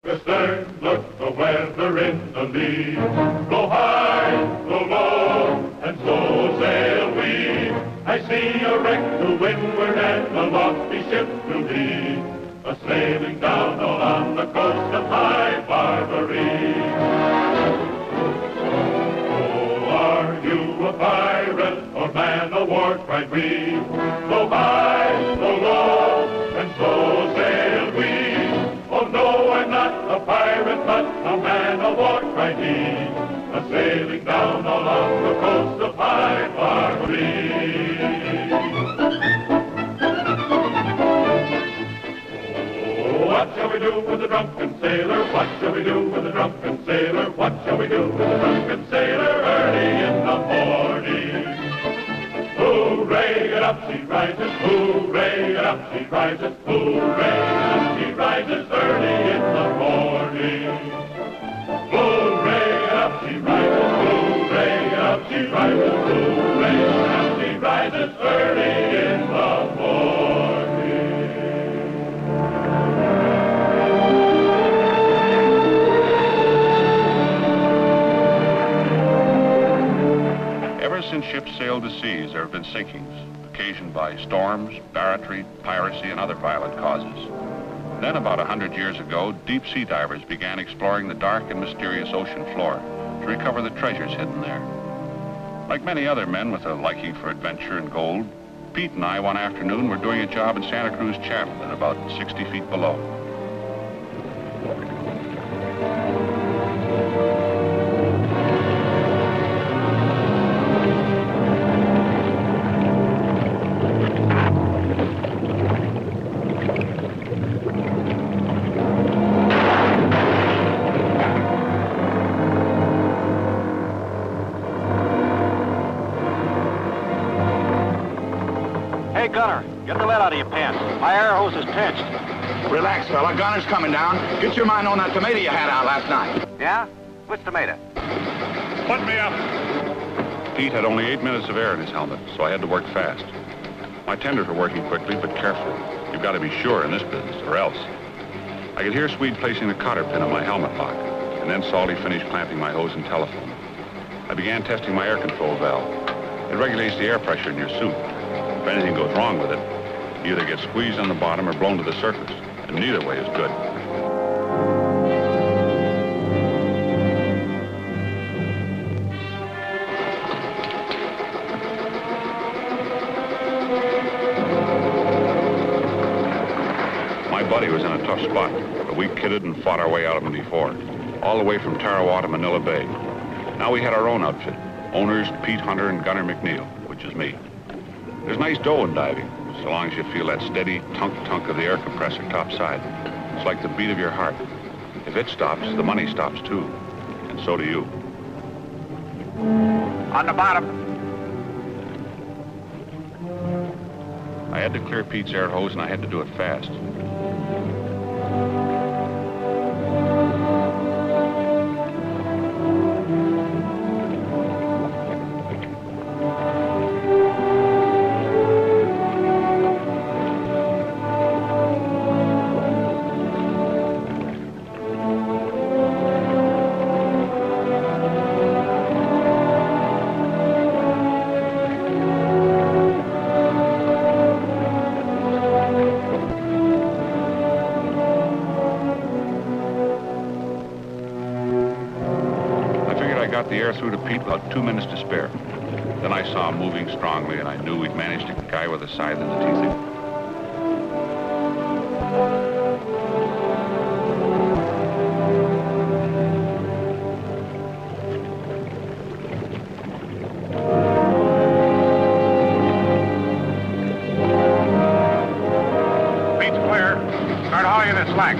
Astern, look the weather in the lee. Blow high, blow low, and so sail we. I see a wreck to windward and a lofty ship to be, a-sailing down along the coast of high Barbary. Oh, are you a pirate or man o' war, cried we. Blow high, blow low, and so sail we. Oh no, I'm not a pirate, but a man of war, cried he, a-sailing down along the coast of high Barbary. Oh, what shall we do with the drunken sailor? What shall we do with the drunken sailor? What shall we do with the drunken sailor early in the morning? Hooray, get up, she rises, hooray, get up, she rises, hooray, get up, she rises early in the morning. Hooray, get up, she rises, hooray, get up, she rises, hooray, get up, she rises early in the morning. Ever since ships sailed the seas, there have been sinkings, occasioned by storms, barratry, piracy, and other violent causes. Then, about 100 years ago, deep sea divers began exploring the dark and mysterious ocean floor to recover the treasures hidden there. Like many other men with a liking for adventure and gold, Pete and I one afternoon were doing a job in Santa Cruz Channel at about 60 feet below. Hey, Gunner, get the lead out of your pants. My air hose is pinched. Relax, fella. Gunner's coming down. Get your mind on that tomato you had out last night. Yeah? Which tomato? Put me up. Pete had only 8 minutes of air in his helmet, so I had to work fast. My tenders were working quickly, but carefully. You've got to be sure in this business, or else. I could hear Swede placing the cotter pin on my helmet lock, and then Salty finished clamping my hose and telephone. I began testing my air control valve. It regulates the air pressure in your suit. If anything goes wrong with it, you either get squeezed on the bottom or blown to the surface, and neither way is good. My buddy was in a tough spot, but we kidded and fought our way out of him before, all the way from Tarawa to Manila Bay. Now we had our own outfit, owners Pete Hunter and Gunner McNeil, which is me. There's nice dough in diving, so long as you feel that steady tunk-tunk of the air compressor topside. It's like the beat of your heart. If it stops, the money stops too, and so do you. On the bottom. I had to clear Pete's air hose, and I had to do it fast. The air through to Pete about 2 minutes to spare. Then I saw him moving strongly, and I knew we'd managed a guy with a scythe in the teeth. Pete's clear. Start hauling in slack.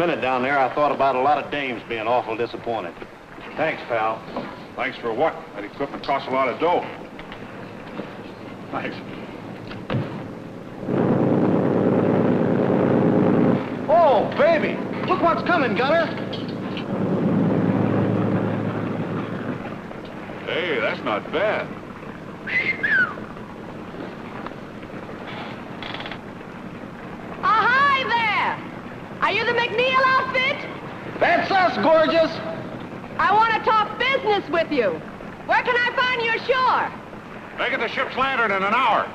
minute down there, I thought about a lot of dames being awful disappointed. Thanks, pal. Thanks for what? That equipment costs a lot of dough. Thanks. Oh, baby! Look what's coming, Gunner! Hey, that's not bad. Hi there! Are you the McNeil outfit? That's us, gorgeous! I want to talk business with you. Where can I find your shore? Make it the ship's lantern in an hour.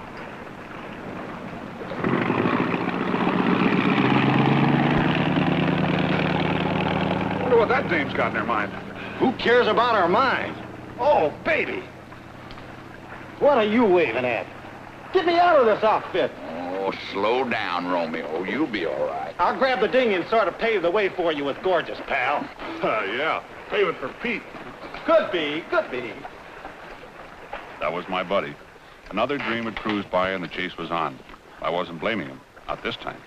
Wonder what that dame's got in her mind. Who cares about our minds? Oh, baby! What are you waving at? Get me out of this outfit! Oh, slow down, Romeo. You'll be all right. I'll grab the dinghy and sort of pave the way for you with gorgeous, pal. Yeah, pave it for Pete. Could be, could be. That was my buddy. Another dream had cruised by and the chase was on. I wasn't blaming him, not this time.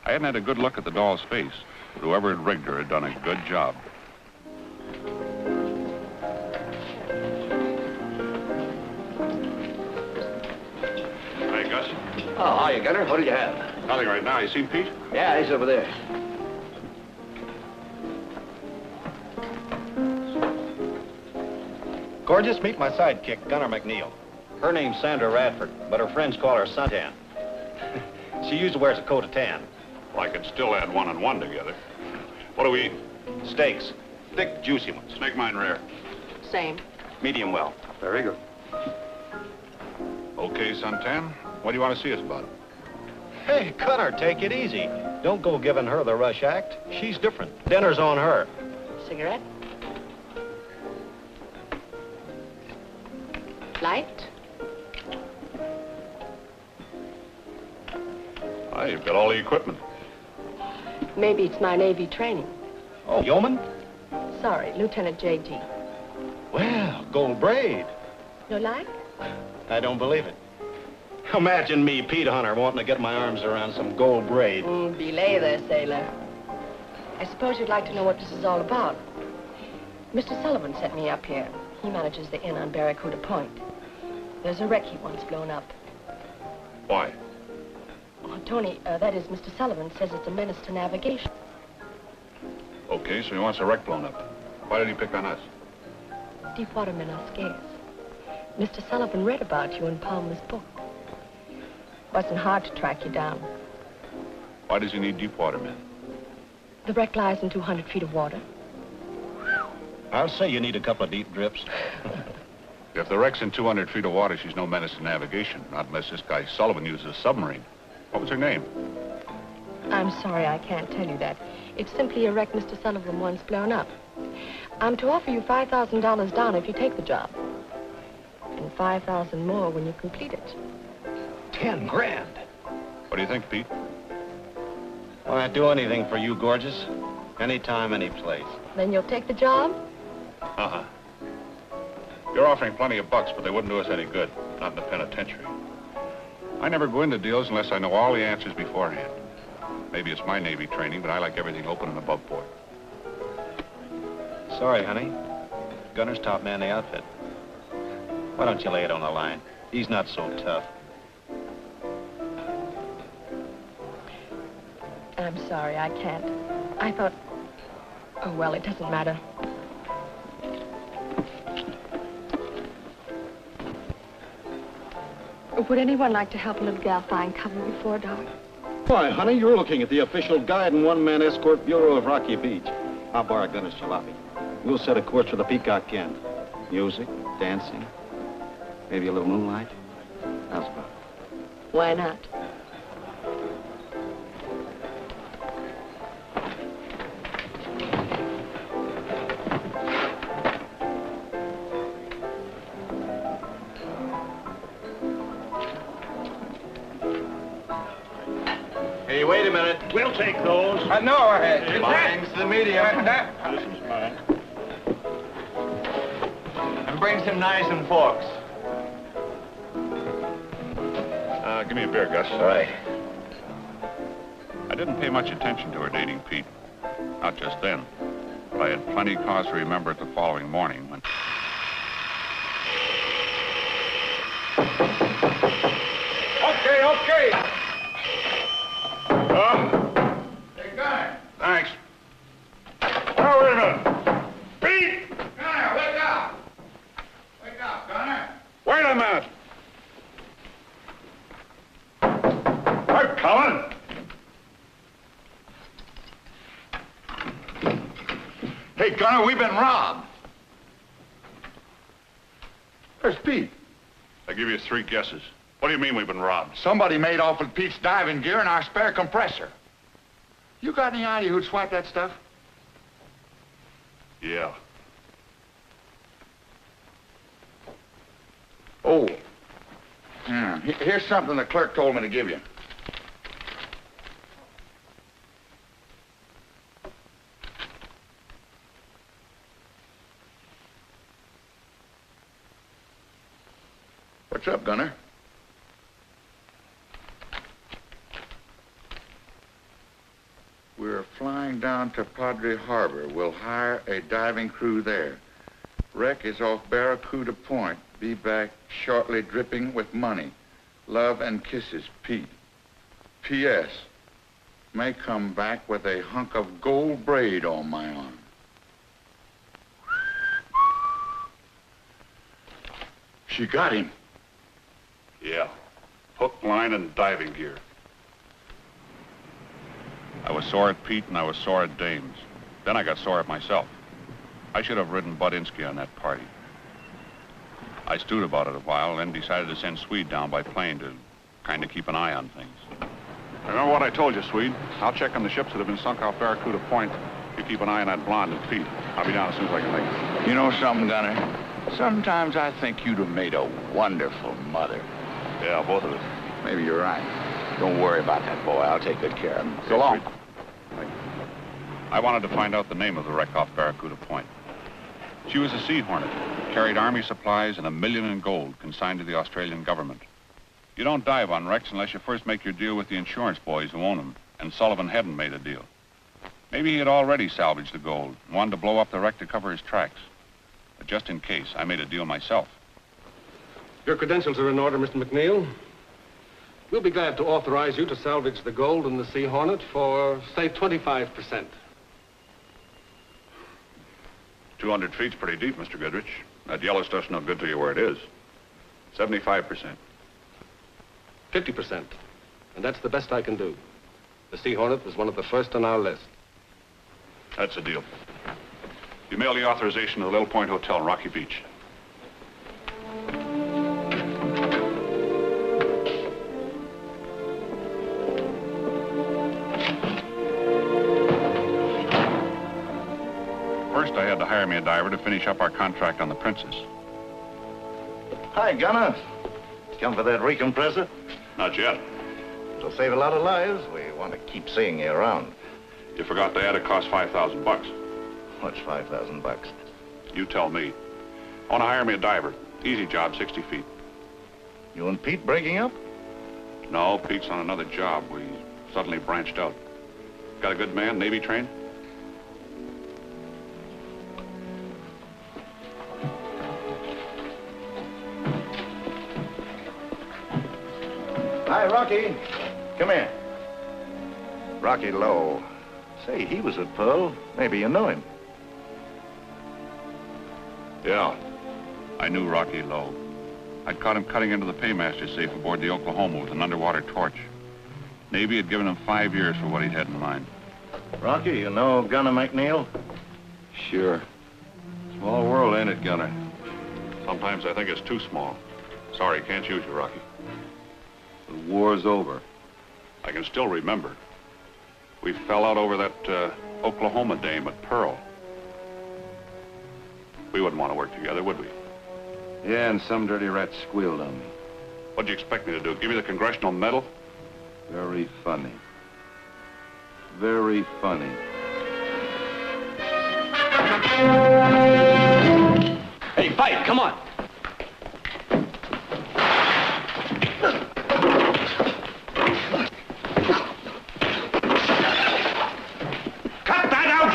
I hadn't had a good look at the doll's face, but whoever had rigged her had done a good job. Hey, Gus. Oh, hiya, Gunner. What do you have? Nothing right now. You seen Pete? Yeah, he's over there. Gorgeous, meet my sidekick, Gunner McNeil. Her name's Sandra Radford, but her friends call her Suntan. She usually wears a coat of tan. Well, I could still add one and one together. What are we eating? Steaks. Thick, juicy ones. Make mine rare. Same. Medium well. Very good. Okay, Suntan. What do you want to see us about? Hey, Gunner, take it easy. Don't go giving her the rush act. She's different. Dinner's on her. Cigarette? Light? Ah, you've got all the equipment. Maybe it's my Navy training. Oh, yeoman? Sorry, Lieutenant J.G. Well, gold braid. You like? I don't believe it. Imagine me, Pete Hunter, wanting to get my arms around some gold braid. Belay there, sailor. I suppose you'd like to know what this is all about. Mr. Sullivan sent me up here. He manages the inn on Barracuda Point. There's a wreck he wants blown up. Why? Oh, Tony, that is, Mr. Sullivan says it's a menace to navigation. Okay, so he wants a wreck blown up. Why did he pick on us? Deepwater men are scarce. Mr. Sullivan read about you in Palmer's book. Wasn't hard to track you down. Why does he need deep water men? The wreck lies in 200 feet of water. I'll say you need a couple of deep drips. If the wreck's in 200 feet of water, she's no menace to navigation, not unless this guy Sullivan uses a submarine. What was her name? I'm sorry, I can't tell you that. It's simply a wreck Mr. Sullivan wants blown up. I'm to offer you $5,000 down if you take the job. And $5,000 more when you complete it. 10 grand. What do you think, Pete? Well, I'd do anything for you, gorgeous. Anytime, any place. Then you'll take the job? Uh-huh. You're offering plenty of bucks, but they wouldn't do us any good. Not in the penitentiary. I never go into deals unless I know all the answers beforehand. Maybe it's my Navy training, but I like everything open and above board. Sorry, honey. Gunner's top man in the outfit. Why don't you lay it on the line? He's not so tough. I'm sorry, I can't. I thought... Oh, well, it doesn't matter. Would anyone like to help a little gal find cover before dark? Why, honey, you're looking at the official guide and one-man escort bureau of Rocky Beach. I'll borrow Gunner's jalopy. We'll set a course for the Peacock Inn. Music, dancing, maybe a little moonlight. How's about it? Why not? Hey, wait a minute. We'll take those. No, mine's the medium. This is mine. And bring some knives and forks. Give me a beer, Gus. All right. I didn't pay much attention to her dating Pete. Not just then, but I had plenty cause to remember it the following morning when... Okay. Hey, Gunner. Thanks. Oh, wait a minute. Pete! Gunner, wake up. Wake up, Gunner. Wait a minute! I'm coming. Hey, Gunner, we've been robbed. Where's Pete? I give you 3 guesses. What do you mean we've been robbed? Somebody made off with Pete's diving gear and our spare compressor. You got any idea who'd swiped that stuff? Yeah. Oh. Here's something the clerk told me to give you. What's up, Gunner? We're flying down to Padre Harbor. We'll hire a diving crew there. Wreck is off Barracuda Point. Be back shortly, dripping with money. Love and kisses, Pete. P.S. May come back with a hunk of gold braid on my arm. She got him. Yeah. Hook, line, and diving gear. I was sore at Pete and I was sore at Dames. Then I got sore at myself. I should have ridden Budinsky on that party. I stewed about it a while, then decided to send Swede down by plane to kind of keep an eye on things. Remember what I told you, Swede? I'll check on the ships that have been sunk off Barracuda Point. You keep an eye on that blonde and Pete. I'll be down as soon as I can make it. You know something, Gunner? Sometimes I think you'd have made a wonderful mother. Yeah, both of us. Maybe you're right. Don't worry about that boy. I'll take good care of him. So long. I wanted to find out the name of the wreck off Barracuda Point. She was a Sea Hornet, carried army supplies and $1 million in gold consigned to the Australian government. You don't dive on wrecks unless you first make your deal with the insurance boys who own them, and Sullivan hadn't made a deal. Maybe he had already salvaged the gold and wanted to blow up the wreck to cover his tracks. But just in case, I made a deal myself. Your credentials are in order, Mr. McNeil. We'll be glad to authorize you to salvage the gold in the Sea Hornet for, say, 25%. 200 feet's pretty deep, Mr. Goodrich. That yellow stuff's no good to you where it is. 75%. 50%. And that's the best I can do. The Sea Hornet was one of the first on our list. That's a deal. You mail the authorization to the Little Point Hotel in Rocky Beach. First, I had to hire me a diver to finish up our contract on the Princess. Hi, Gunner. Come for that recompressor? Not yet. It'll save a lot of lives. We want to keep seeing you around. You forgot to add it cost $5,000. What's $5,000? You tell me. I want to hire me a diver. Easy job, 60 feet. You and Pete breaking up? No, Pete's on another job. We suddenly branched out. Got a good man, Navy trained? Hi, Rocky. Come here. Rocky Lowe. Say, he was at Pearl. Maybe you know him. Yeah. I knew Rocky Lowe. I'd caught him cutting into the paymaster safe aboard the Oklahoma with an underwater torch. Navy had given him 5 years for what he'd had in mind. Rocky, you know Gunner McNeil? Sure. Small world, ain't it, Gunner? Sometimes I think it's too small. Sorry, can't use you, Rocky. The war's over. I can still remember. We fell out over that Oklahoma dame at Pearl. We wouldn't want to work together, would we? Yeah, and some dirty rat squealed on me. What'd you expect me to do? Give me the Congressional Medal? Very funny. Very funny. Hey, fight, come on. Cut that out,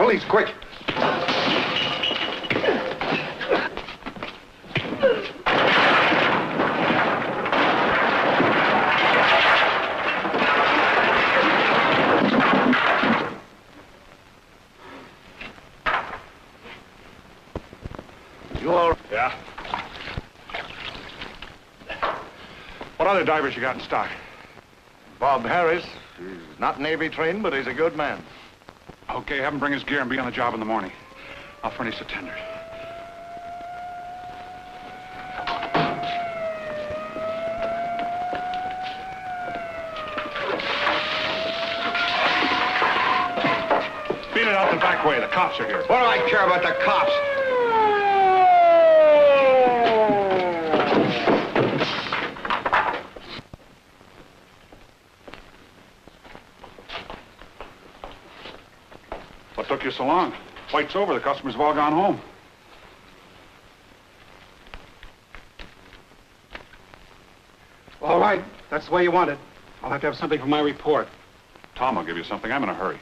police, quick. You all right? Yeah. What other divers you got in stock? Bob Harris. He's not Navy trained, but he's a good man. Okay, have him bring his gear and be on the job in the morning. I'll furnish the tender. Beat it out the back way. The cops are here. What do I care about the cops? What took you so long? Flight's over. The customers have all gone home. All right, that's the way you want it. I'll have to have something for my report. Tom, I'll give you something. I'm in a hurry.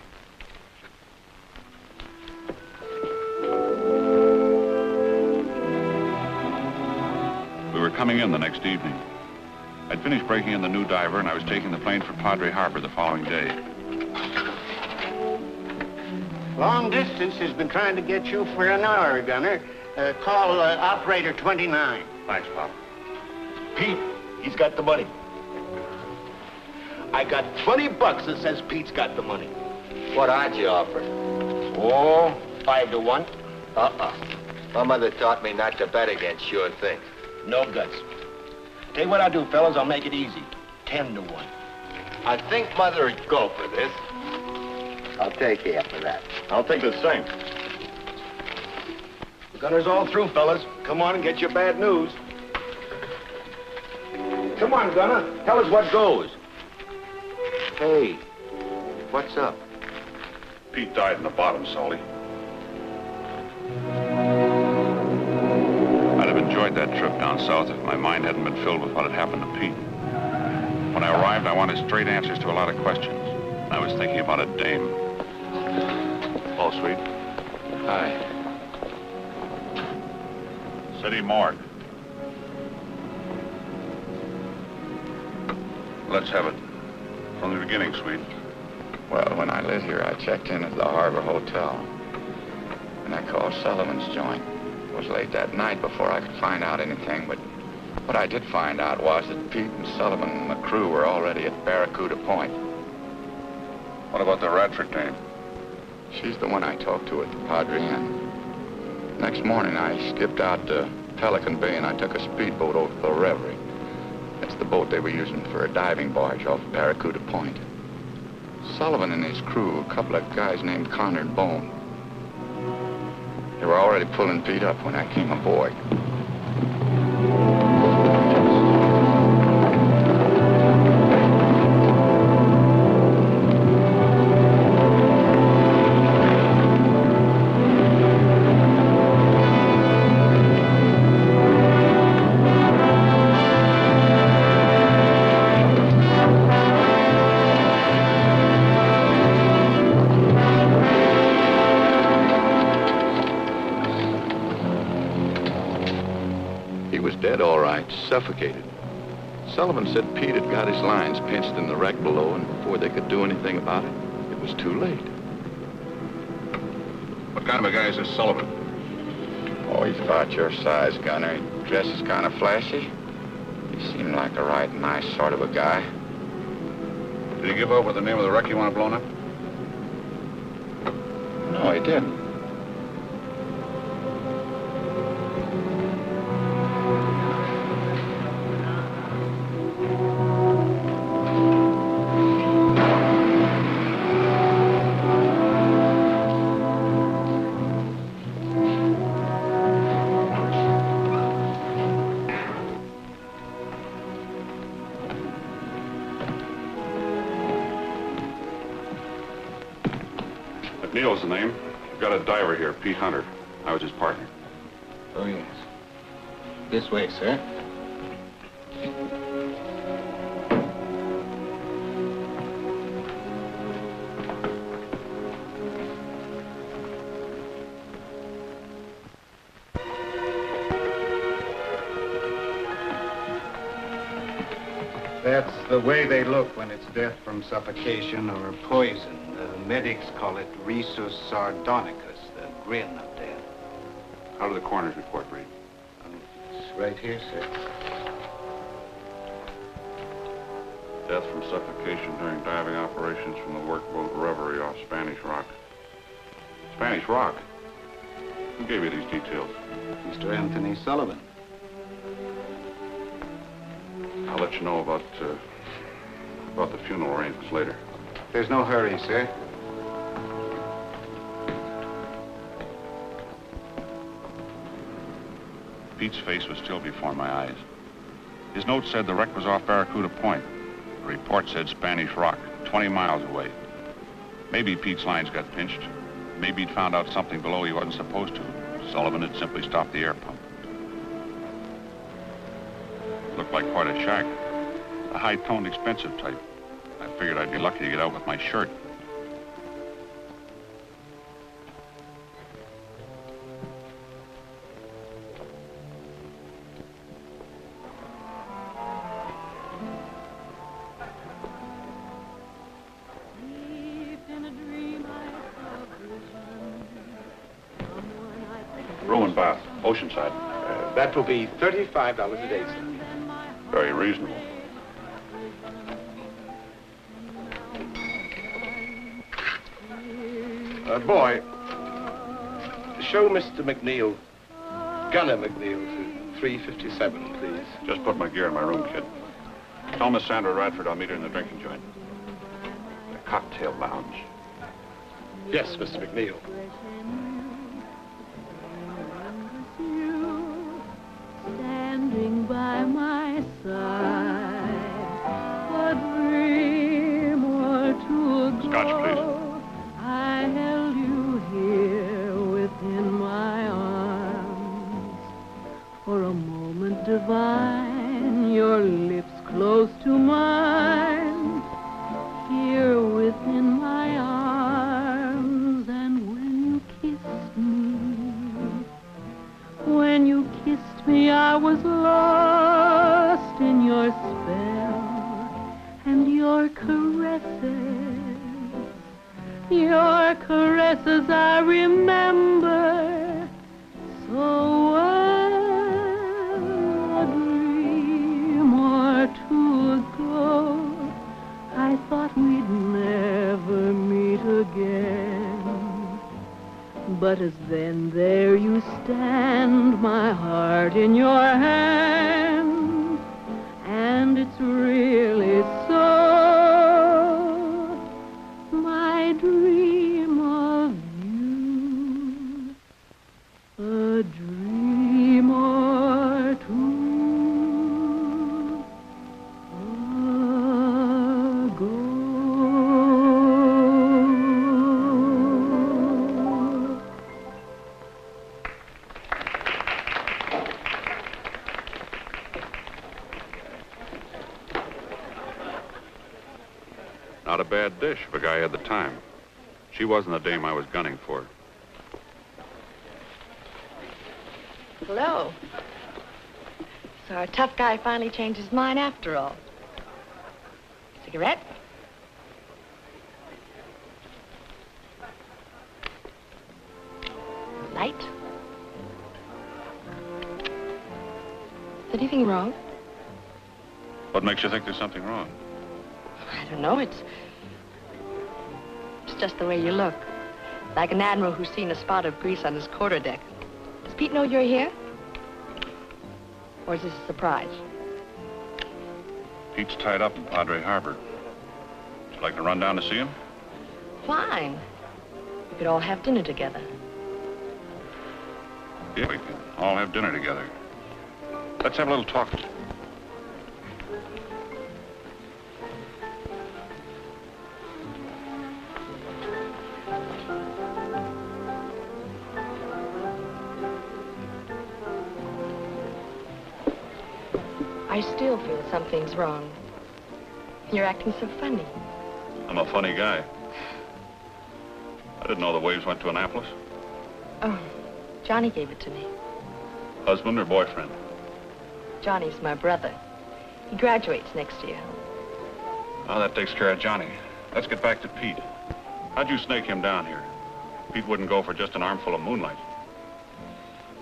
We were coming in the next evening. I'd finished breaking in the new diver, and I was taking the plane for Padre Harbor the following day. Long distance has been trying to get you for an hour, Gunner. Call operator 29. Thanks, Pop. Pete, he's got the money. I got $20 that says Pete's got the money. What odds you offer? Oh, 5 to 1. My mother taught me not to bet against sure things. No guts. Tell you what I'll do, fellas, I'll make it easy. 10 to 1. I think Mother would go for this. I'll take you after that. I'll take the same. The gunner's all through, fellas. Come on and get your bad news. Come on, Gunner. Tell us what goes. Hey, what's up? Pete died in the bottom, Salty. I'd have enjoyed that trip down south if my mind hadn't been filled with what had happened to Pete. When I arrived, I wanted straight answers to a lot of questions. I was thinking about a dame. Oh, sweet. Hi. City morgue. Let's have it. From the beginning, sweet. Well, when I lived here, I checked in at the Harbor Hotel. And I called Sullivan's joint. It was late that night before I could find out anything, but what I did find out was that Pete and Sullivan and the crew were already at Barracuda Point. What about the Radford dame? She's the one I talked to at the Padre Inn. Next morning, I skipped out to Pelican Bay and I took a speedboat over to the Bravery. That's the boat they were using for a diving barge off Barracuda Point. Sullivan and his crew, a couple of guys named Connor and Bone. They were already pulling Pete up when I came aboard. Suffocated. Sullivan said Pete had got his lines pinched in the wreck below, and before they could do anything about it, it was too late. What kind of a guy is this Sullivan? Oh, he's about your size, Gunner. He dresses kind of flashy. He seemed like a right nice sort of a guy. Did he give over the name of the wreck you want blown up? No, he didn't. McNeil's the name. We've got a diver here, Pete Hunter. I was his partner. Oh, yes. This way, sir. That's the way they look when it's death from suffocation or poison. The medics call it rhesus sardonicus, the grin of death. How did the coroner's report read? It's right here, sir. Death from suffocation during diving operations from the workboat Bravery off Spanish Rock. Spanish Rock? Who gave you these details? Mr. Anthony Sullivan. I'll let you know about the funeral arrangements later. There's no hurry, sir. Pete's face was still before my eyes. His note said the wreck was off Barracuda Point. The report said Spanish Rock, 20 miles away. Maybe Pete's lines got pinched. Maybe he'd found out something below he wasn't supposed to. Sullivan had simply stopped the air pump. Looked like quite a shack. A high-toned, expensive type. I figured I'd be lucky to get out with my shirt. Room and bath, Oceanside. That will be $35 a day, sir. Very reasonable. Boy, show Mr. McNeil, Gunner McNeil, to 357, please. Just put my gear in my room, kid. Tell Miss Sandra Radford I'll meet her in the drinking joint. The cocktail lounge. Yes, Mr. McNeil. Standing by my side, a dream or two ago. Scotch, please. I held you here within my arms. For a moment divine, your lips close to mine, here within my arms. And when you kissed me, I was lost in your spell and your caresses I remember so well. A dream or two ago, I thought we'd never meet again. But as then there you stand, my heart in your hand, and it's really so, my dream of you, a dream or two ago. Not a bad dish if a guy had the time. She wasn't the dame I was gunning for. Hello. So our tough guy finally changed his mind after all. Cigarette? Light? Is anything wrong? What makes you think there's something wrong? I don't know. It's just the way you look. Like an admiral who's seen a spot of grease on his quarterdeck. Does Pete know you're here? Or is this a surprise? Pete's tied up in Padre Harbor. Would you like to run down to see him? Fine. We could all have dinner together. Yeah, we could all have dinner together. Let's have a little talk. I still feel something's wrong. You're acting so funny. I'm a funny guy. I didn't know the waves went to Annapolis. Oh, Johnny gave it to me. Husband or boyfriend? Johnny's my brother. He graduates next year. Oh, that takes care of Johnny. Let's get back to Pete. How'd you snake him down here? Pete wouldn't go for just an armful of moonlight.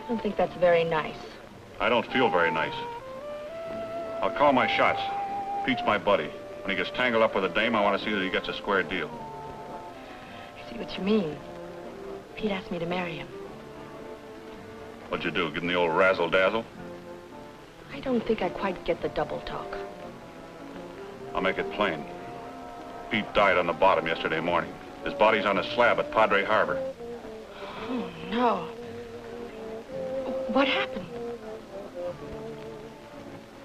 I don't think that's very nice. I don't feel very nice. I'll call my shots. Pete's my buddy. When he gets tangled up with a dame, I want to see that he gets a square deal. I see what you mean. Pete asked me to marry him. What'd you do, give him the old razzle-dazzle? I don't think I quite get the double talk. I'll make it plain. Pete died on the bottom yesterday morning. His body's on a slab at Padre Harbor. Oh, no. What happened?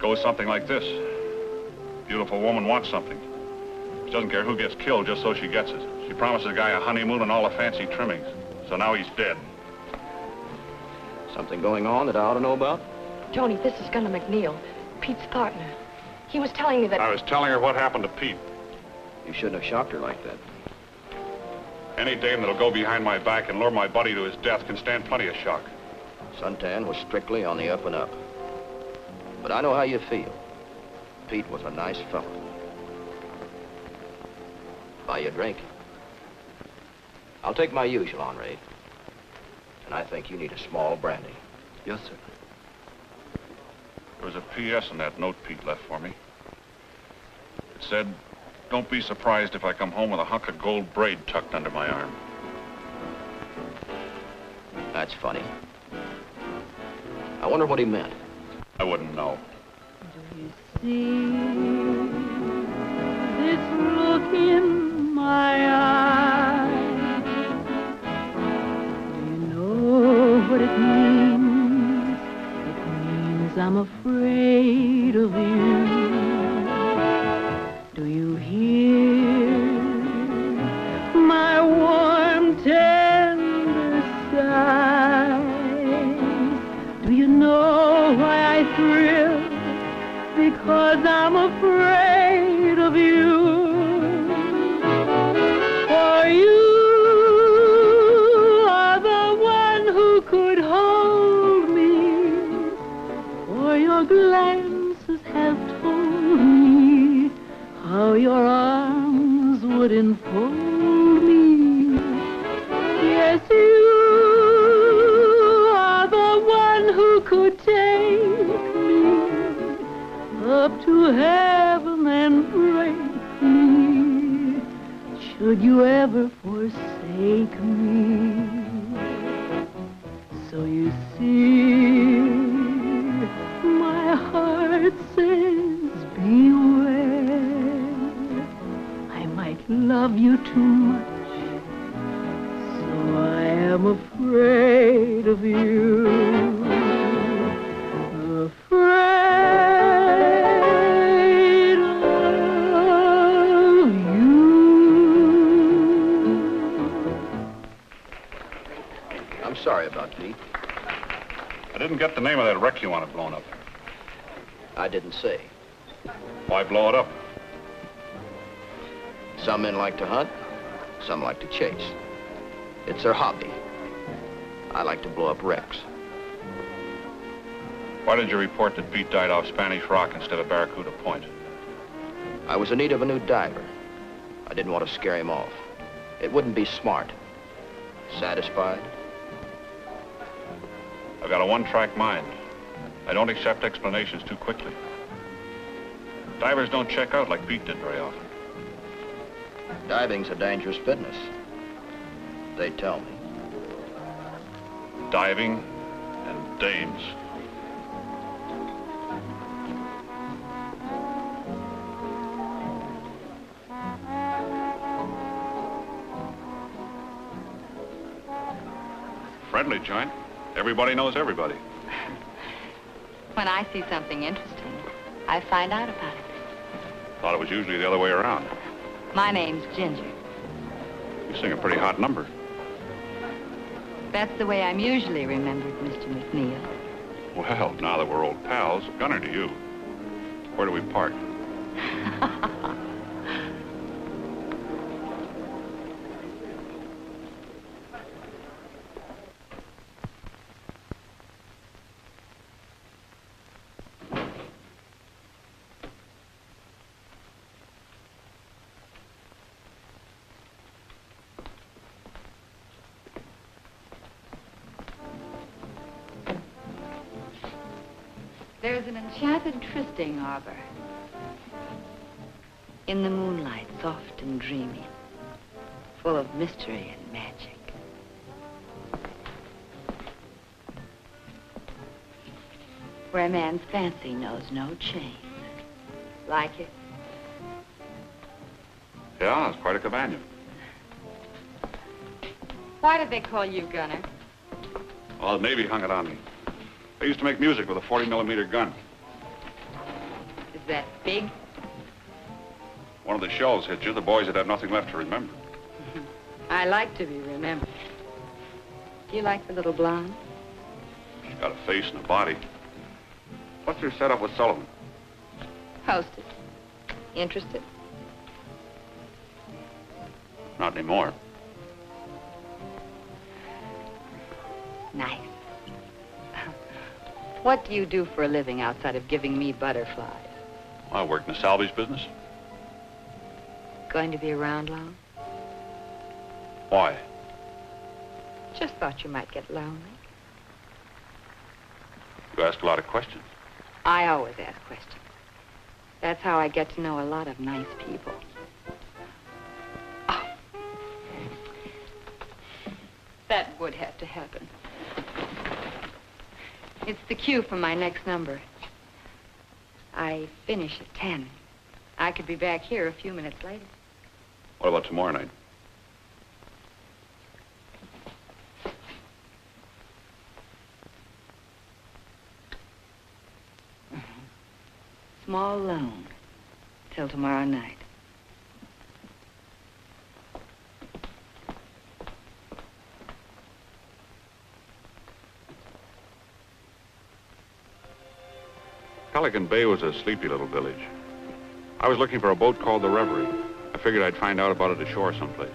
Goes something like this. Beautiful woman wants something. She doesn't care who gets killed just so she gets it. She promises the guy a honeymoon and all the fancy trimmings. So now he's dead. Something going on that I ought to know about? Tony, this is Gunner McNeil, Pete's partner. He was telling me that... I was telling her what happened to Pete. You shouldn't have shocked her like that. Any dame that'll go behind my back and lure my buddy to his death can stand plenty of shock. Suntan was strictly on the up and up. But I know how you feel. Pete was a nice fellow. Buy you a drink. I'll take my usual, Henri. And I think you need a small brandy. Yes, sir. There was a P.S. in that note Pete left for me. It said, "Don't be surprised if I come home with a hunk of gold braid tucked under my arm." That's funny. I wonder what he meant. I wouldn't know. Do you see this look in my eyes? Do you know what it means? It means I'm afraid of you. Do you hear my warm, tender sighs? Do you know why I thrill? Because I'm afraid of you. For you are the one who could hold me. For your glances have told me how your arms would enfold me. Yes, you are the one who could take me up to heaven and break me, should you ever forsake me. So you see, my heart says beware. I might love you too much, so I am afraid of you. Afraid of you. I'm sorry about Pete. I didn't get the name of that wreck you wanted blown up. I didn't say. Why blow it up? Some men like to hunt, some like to chase. It's their hobby. I like to blow up wrecks. Why did you report that Pete died off Spanish Rock instead of Barracuda Point? I was in need of a new diver. I didn't want to scare him off. It wouldn't be smart. Satisfied? I've got a one-track mind. I don't accept explanations too quickly. Divers don't check out like Pete did very often. Diving's a dangerous business. They tell me. Diving and dames. Friendly joint. Everybody knows everybody. When I see something interesting, I find out about it. Thought it was usually the other way around. My name's Ginger. You sing a pretty hot number. That's the way I'm usually remembered, Mr. McNeil. Well, now that we're old pals, Gunner to you. Where do we park? There's an enchanted trysting arbor. In the moonlight, soft and dreamy, full of mystery and magic. Where a man's fancy knows no chains. Like it? Yeah, it's quite a companion. Why did they call you Gunner? Well, the Navy hung it on me. They used to make music with a 40-millimeter gun. Is that big? One of the shells hit you, the boys would have nothing left to remember. I like to be remembered. Do you like the little blonde? She's got a face and a body. What's your setup with Sullivan? Hosted. Interested? Not anymore. Nice. What do you do for a living outside of giving me butterflies? I work in the salvage business. Going to be around long? Why? Just thought you might get lonely. You ask a lot of questions. I always ask questions. That's how I get to know a lot of nice people. Oh. That would have to happen. It's the cue for my next number. I finish at 10. I could be back here a few minutes later. What about tomorrow night? Small loan. Till tomorrow night. Pelican Bay was a sleepy little village. I was looking for a boat called the Reverie. I figured I'd find out about it ashore someplace.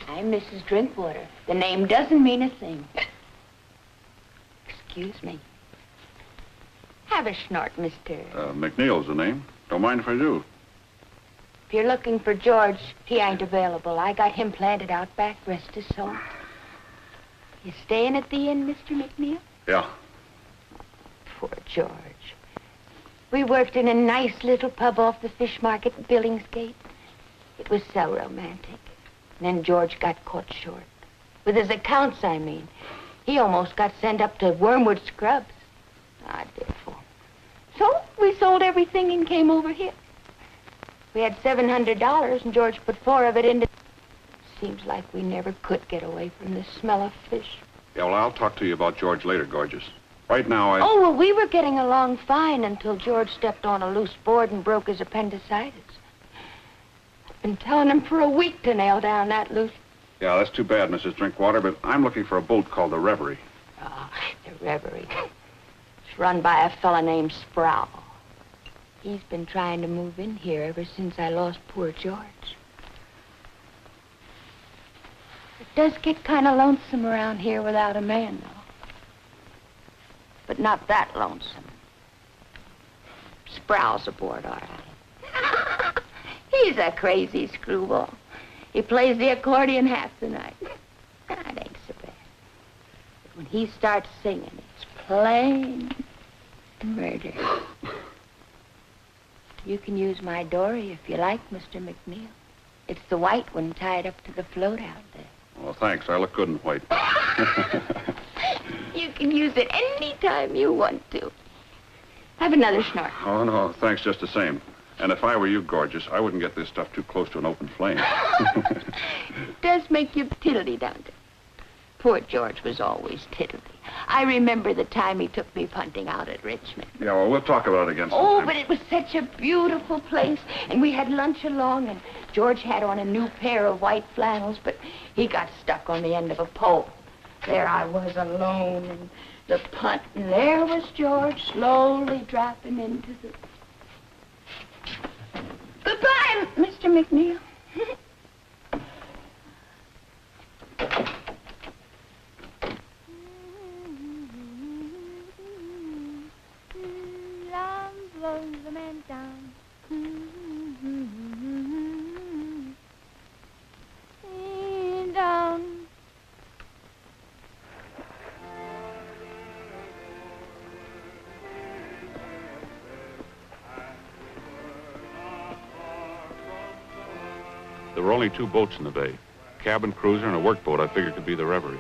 I'm Mrs. Drinkwater. The name doesn't mean a thing. Excuse me. Have a snort, Mr. McNeil's the name. Don't mind if I do. If you're looking for George, he ain't available. I got him planted out back, rest his soul. You staying at the inn, Mr. McNeil? Yeah. Poor George. We worked in a nice little pub off the fish market in Billingsgate. It was so romantic. And then George got caught short. With his accounts, I mean. He almost got sent up to Wormwood Scrubs. Ah, dear fool. So we sold everything and came over here. We had $700, and George put 4 of it into... Seems like we never could get away from the smell of fish. Yeah, well, I'll talk to you about George later, gorgeous. Right now, Oh, well, we were getting along fine until George stepped on a loose board and broke his appendicitis. I've been telling him for a week to nail down that loose... Yeah, that's too bad, Mrs. Drinkwater, but I'm looking for a boat called the Reverie. Oh, the Reverie. It's run by a fella named Sproul. He's been trying to move in here ever since I lost poor George. It does get kind of lonesome around here without a man, though. But not that lonesome. Sproul's aboard, all right. He's a crazy screwball. He plays the accordion half the night. That ain't so bad. But when he starts singing, it's plain murder. You can use my dory if you like, Mr. McNeil. It's the white one tied up to the float out there. Well, thanks. I look good in white. You can use it any time you want to. Have another snort. Oh, no, thanks just the same. And if I were you, gorgeous, I wouldn't get this stuff too close to an open flame. It does make you tiddly, don't it? Poor George was always tiddly. I remember the time he took me punting out at Richmond. Yeah, well, we'll talk about it again sometime. Oh, but it was such a beautiful place. And we had lunch along, and George had on a new pair of white flannels, but he got stuck on the end of a pole. There I was alone in the punt, and there was George slowly dropping into the... Goodbye, Mr. McNeil. There were only 2 boats in the bay. A cabin cruiser and a workboat I figured could be the Reverie.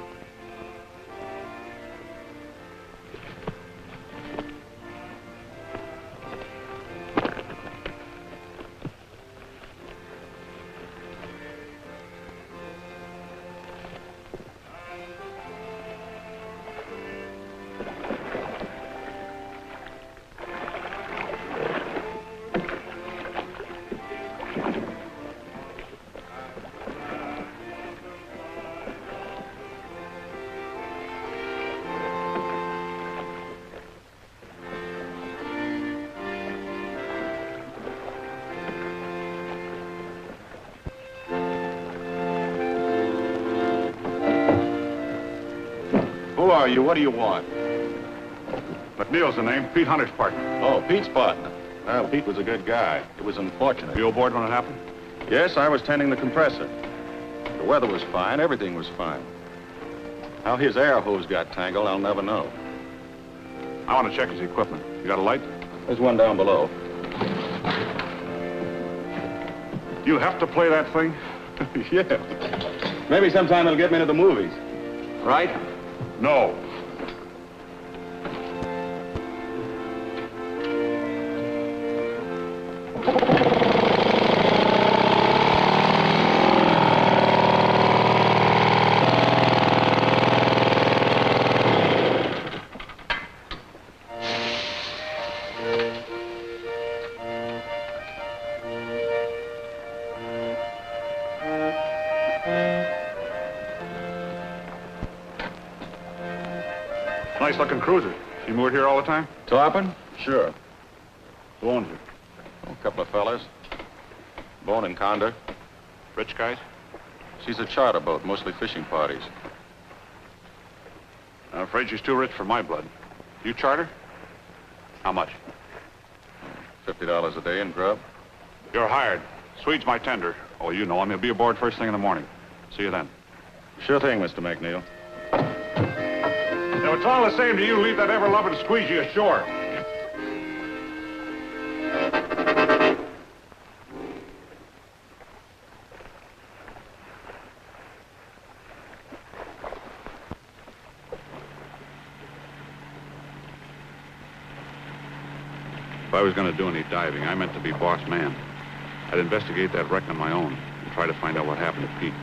Who are you? What do you want? McNeil's the name, Pete Hunter's partner. Oh, Pete's partner. Well, Pete was a good guy. It was unfortunate. Were you aboard when it happened? Yes, I was tending the compressor. The weather was fine. Everything was fine. How his air hose got tangled, I'll never know. I want to check his equipment. You got a light? There's one down below. You have to play that thing? Yeah. Maybe sometime it'll get me to the movies. Right? No. Nice-looking cruiser. You moored here all the time? Tarpon? Sure. Who owns it? A couple of fellas. Bone and Condor. Rich guys? She's a charter boat, mostly fishing parties. I'm afraid she's too rich for my blood. You charter? How much? $50 a day in grub. You're hired. Swede's my tender. Oh, you know him. He'll be aboard first thing in the morning. See you then. Sure thing, Mr. McNeil. Now, it's all the same to you. Leave that ever-loving squeegee ashore. If I was going to do any diving, I meant to be boss man. I'd investigate that wreck on my own and try to find out what happened to Pete.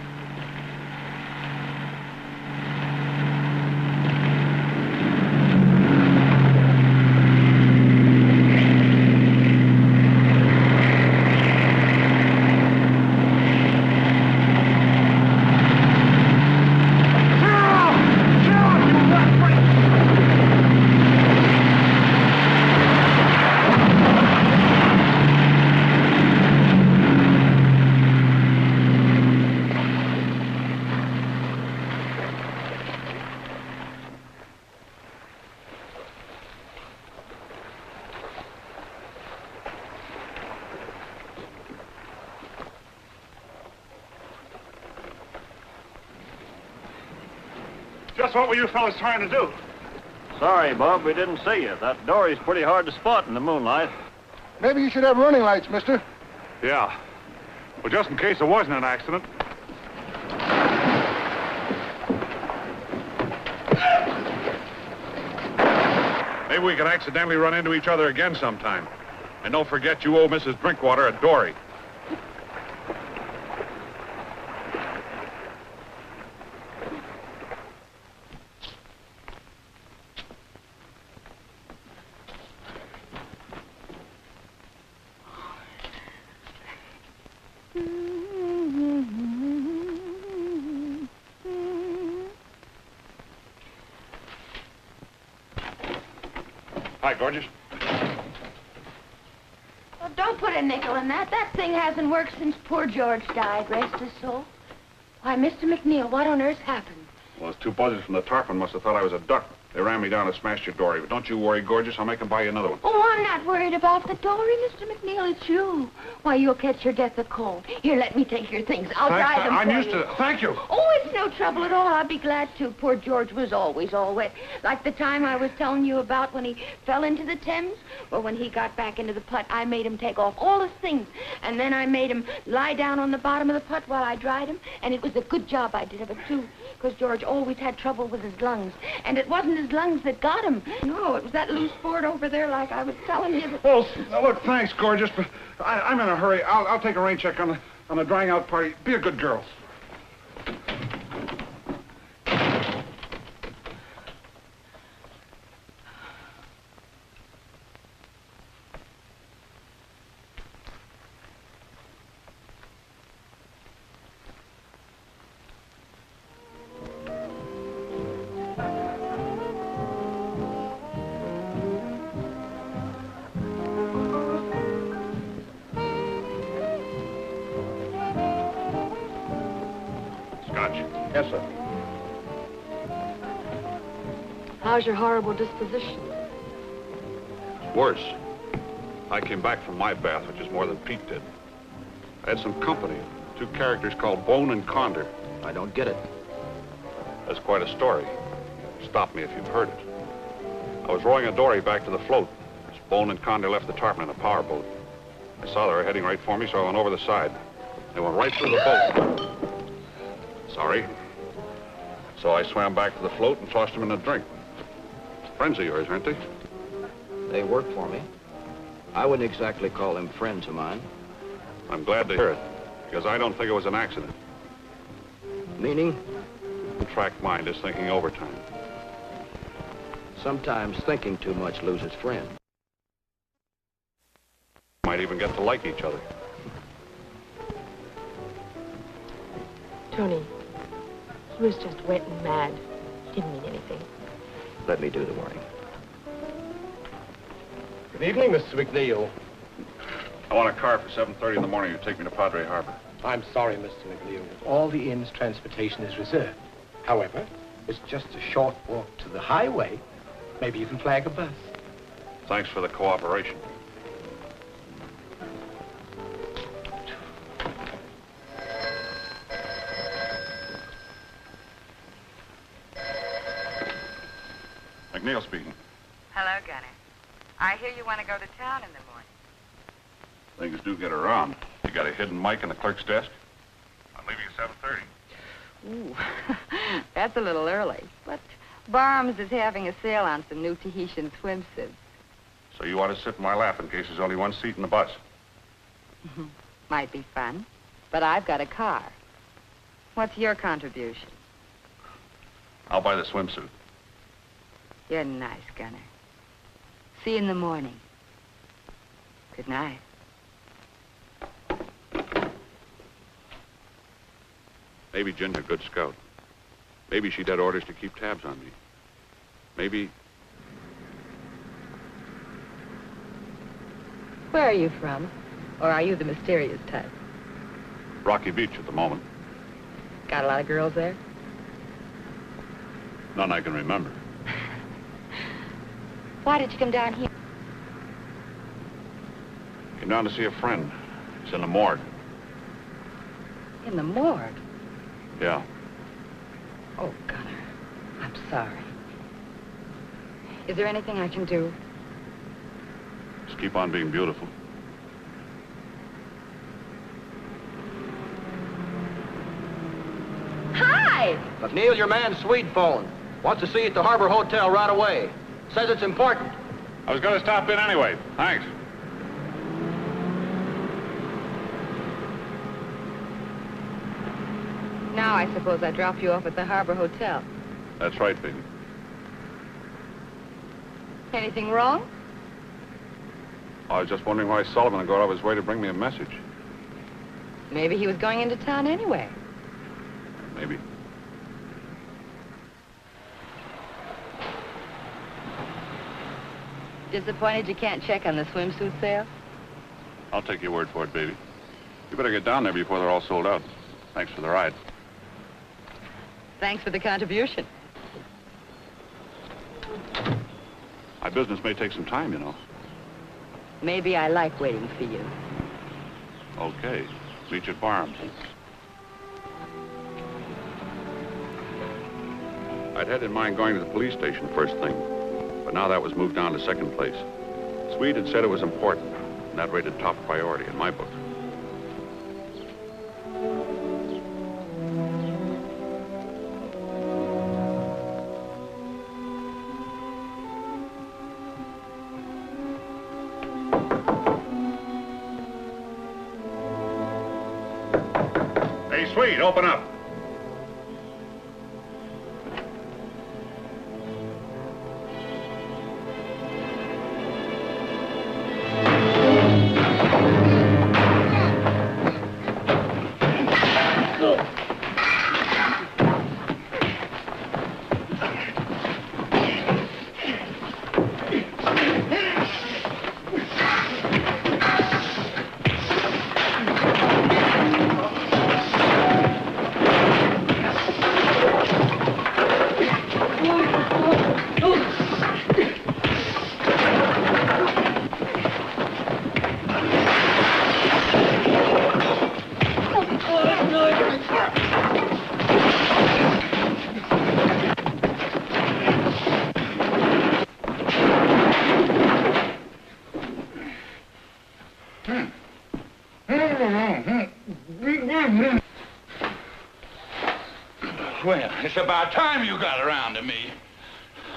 Just what were you fellas trying to do? Sorry, Bob, we didn't see you. That dory's pretty hard to spot in the moonlight. Maybe you should have running lights, mister. Yeah. Well, just in case there wasn't an accident. Maybe we could accidentally run into each other again sometime. And don't forget you owe Mrs. Drinkwater a dory. Hi, gorgeous. Oh, don't put a nickel in that. That thing hasn't worked since poor George died, rest his soul. Why, Mr. McNeil, what on earth happened? Well, those 2 buzzards from the tarpon must have thought I was a duck. They ran me down and smashed your dory. But don't you worry, gorgeous. I'll make them buy you another one. Oh, I'm not worried about the dory, Mr. McNeil. It's you. Why, you'll catch your death of cold. Here, let me take your things. I'll dry them I'm for used you. to... Thank you. Oh, it's no trouble at all. I'll be glad to. Poor George was always all wet. Like the time I was telling you about when he fell into the Thames. Well, when he got back into the putt, I made him take off all his things. And then I made him lie down on the bottom of the putt while I dried him. And it was a good job I did of it, too. Because George always had trouble with his lungs. And it wasn't his lungs that got him. No, it was that loose board over there like I was telling you. That... Well, look, thanks, gorgeous, but I'm in a hurry. I'll take a rain check on the drying out party. Be a good girl. Yes, sir. How's your horrible disposition? Worse. I came back from my bath, which is more than Pete did. I had some company. 2 characters called Bone and Condor. I don't get it. That's quite a story. Stop me if you've heard it. I was rowing a dory back to the float. As Bone and Condor left the tarpon in a powerboat. I saw they were heading right for me, so I went over the side. They went right through the boat. Sorry. So I swam back to the float and tossed them in a drink. Friends of yours, aren't they? They work for me. I wouldn't exactly call them friends of mine. I'm glad to hear it, because I don't think it was an accident. Meaning? Track mind is thinking overtime. Sometimes thinking too much loses friends. Might even get to like each other. Tony, he was just wet and mad. Didn't mean anything. Let me do the worrying. Good evening, Mr. McNeil. I want a car for 7:30 in the morning to take me to Padre Harbor. I'm sorry, Mr. McNeil. All the inn's transportation is reserved. However, it's just a short walk to the highway. Maybe you can flag a bus. Thanks for the cooperation. McNeil speaking. Hello, Gunner. I hear you want to go to town in the morning. Things do get around. You got a hidden mic in the clerk's desk? I'm leaving at 7:30. Ooh, that's a little early. But Barnes is having a sale on some new Tahitian swimsuits. So you want to sit in my lap in case there's only one seat in the bus? Might be fun, but I've got a car. What's your contribution? I'll buy the swimsuit. You're nice, Gunner. See you in the morning. Good night. Maybe Jen's a good scout. Maybe she'd had orders to keep tabs on me. Maybe... Where are you from? Or are you the mysterious type? Rocky Beach at the moment. Got a lot of girls there? None I can remember. Why did you come down here? Came down to see a friend. He's in the morgue. In the morgue? Yeah. Oh, Gunner, I'm sorry. Is there anything I can do? Just keep on being beautiful. Hi! McNeil, your man Swede phoned. Wants to see you at the Harbor Hotel right away. Says it's important. I was going to stop in anyway. Thanks. Now I suppose I drop you off at the Harbor Hotel. That's right, baby. Anything wrong? I was just wondering why Sullivan would go out of his way to bring me a message. Maybe he was going into town anyway. Maybe. Disappointed you can't check on the swimsuit sale? I'll take your word for it, baby. You better get down there before they're all sold out. Thanks for the ride. Thanks for the contribution. My business may take some time, you know. Maybe I like waiting for you. Okay. Meet you at Barham. I'd had in mind going to the police station first thing, but now that was moved down to second place. Swede had said it was important, and that rated top priority in my book. Hey, Swede, open up. Well, it's about time you got around to me.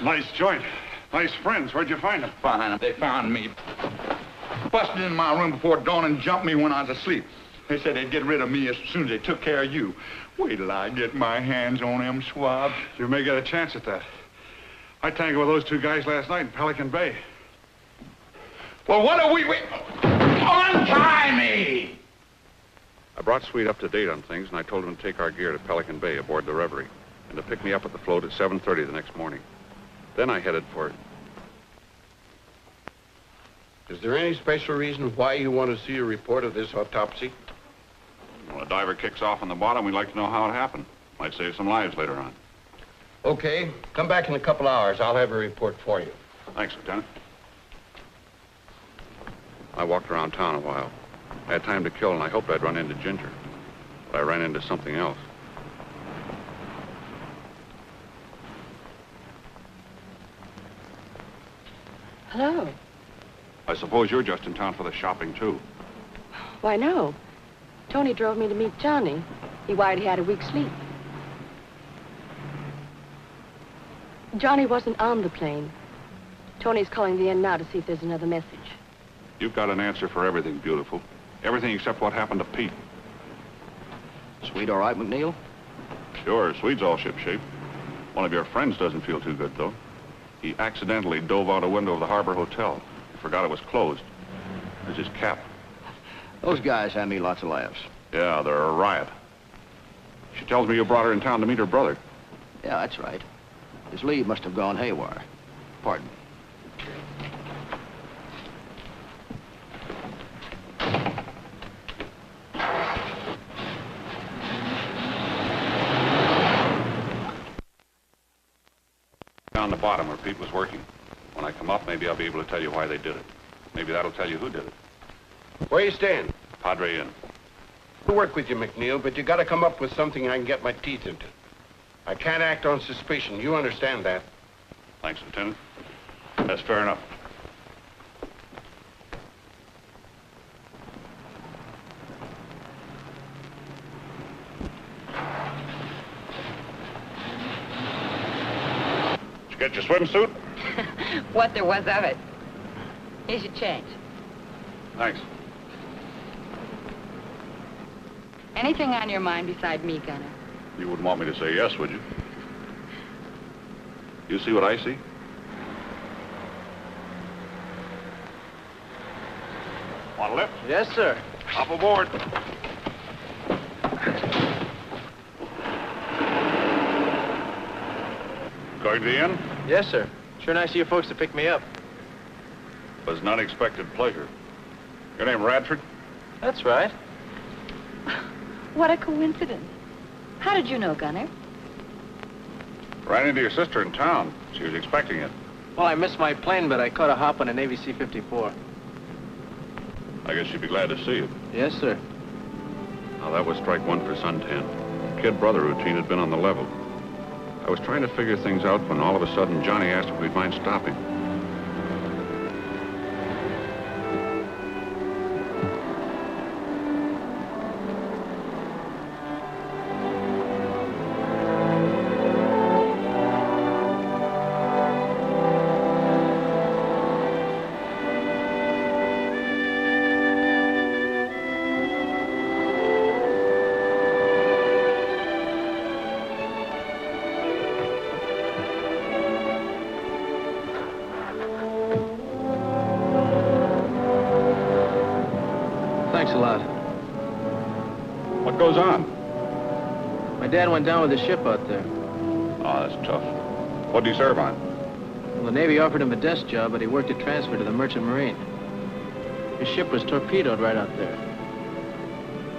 Nice joint. Nice friends. Where'd you find them? Fine. They found me. Busted in my room before dawn and jumped me when I was asleep. They said they'd get rid of me as soon as they took care of you. Wait till I get my hands on them swabs. You may get a chance at that. I tangled with those two guys last night in Pelican Bay. Well, what are we... Untie me! I brought Swede up to date on things, and I told him to take our gear to Pelican Bay aboard the Reverie, and to pick me up at the float at 7:30 the next morning. Then I headed for... Is there any special reason why you want to see a report of this autopsy? When a diver kicks off on the bottom, we'd like to know how it happened. Might save some lives later on. Okay. Come back in a couple hours. I'll have a report for you. Thanks, Lieutenant. I walked around town a while. I had time to kill, and I hoped I'd run into Ginger. But I ran into something else. Hello. I suppose you're just in town for the shopping, too. Why, no. Tony drove me to meet Johnny. He wired he had a week's sleep. Johnny wasn't on the plane. Tony's calling the inn now to see if there's another message. You've got an answer for everything, beautiful. Everything except what happened to Pete. Swede all right, McNeil? Sure, Swede's all shipshape. One of your friends doesn't feel too good, though. He accidentally dove out a window of the Harbor Hotel. He forgot it was closed. There's his cap. Those guys had me lots of laughs. Yeah, they're a riot. She tells me you brought her in town to meet her brother. Yeah, that's right. His lead must have gone haywire. Pardon. Down the bottom where Pete was working. When I come up, maybe I'll be able to tell you why they did it. Maybe that'll tell you who did it. Where you staying? Padre Inn. I'll work with you, McNeil, but you got to come up with something I can get my teeth into. I can't act on suspicion. You understand that? Thanks, Lieutenant. That's fair enough. Did you get your swimsuit? What there was of it. Here's your change. Thanks. Anything on your mind beside me, Gunner? You wouldn't want me to say yes, would you? You see what I see? Want a lift? Yes, sir. Hop aboard. Going to the inn? Yes, sir. Sure nice of you folks to pick me up. Was an unexpected pleasure. Your name Radford? That's right. What a coincidence. How did you know, Gunner? Ran into your sister in town. She was expecting it. Well, I missed my plane, but I caught a hop on a Navy C-54. I guess you'd be glad to see it. Yes, sir. Now, that was strike one for suntan. Kid-brother routine had been on the level. I was trying to figure things out when all of a sudden Johnny asked if we'd mind stopping. Thanks a lot. What goes on? My dad went down with the ship out there. Oh, that's tough. What'd he serve on? Well, the Navy offered him a desk job, but he worked a transfer to the Merchant Marine. His ship was torpedoed right out there.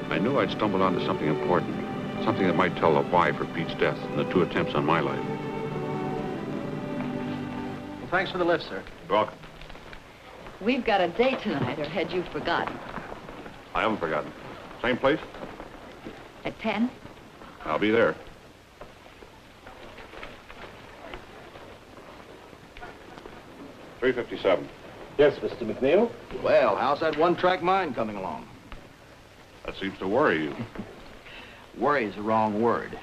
I knew I'd stumbled onto something important. Something that might tell the why for Pete's death and the 2 attempts on my life. Well, thanks for the lift, sir. You're welcome. We've got a date tonight, or had you forgotten? I haven't forgotten. Same place? At 10? I'll be there. $357. Yes, Mr. McNeil? Well, how's that one-track mind coming along? That seems to worry you. Worry is the wrong word.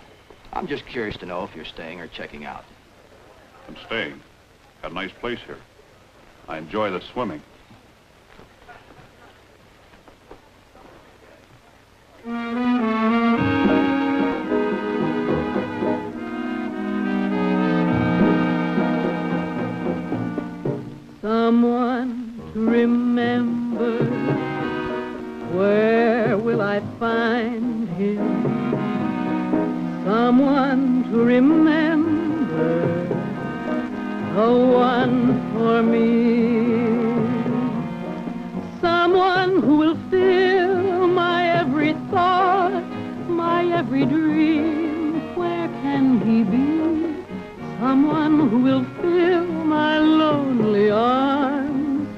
I'm just curious to know if you're staying or checking out. I'm staying. Got a nice place here. I enjoy the swimming. Someone to remember, where will I find him? Someone to remember, the one for me. Someone who will fill my every thought, my every dream. Where can he be? Someone who will fill my lonely arms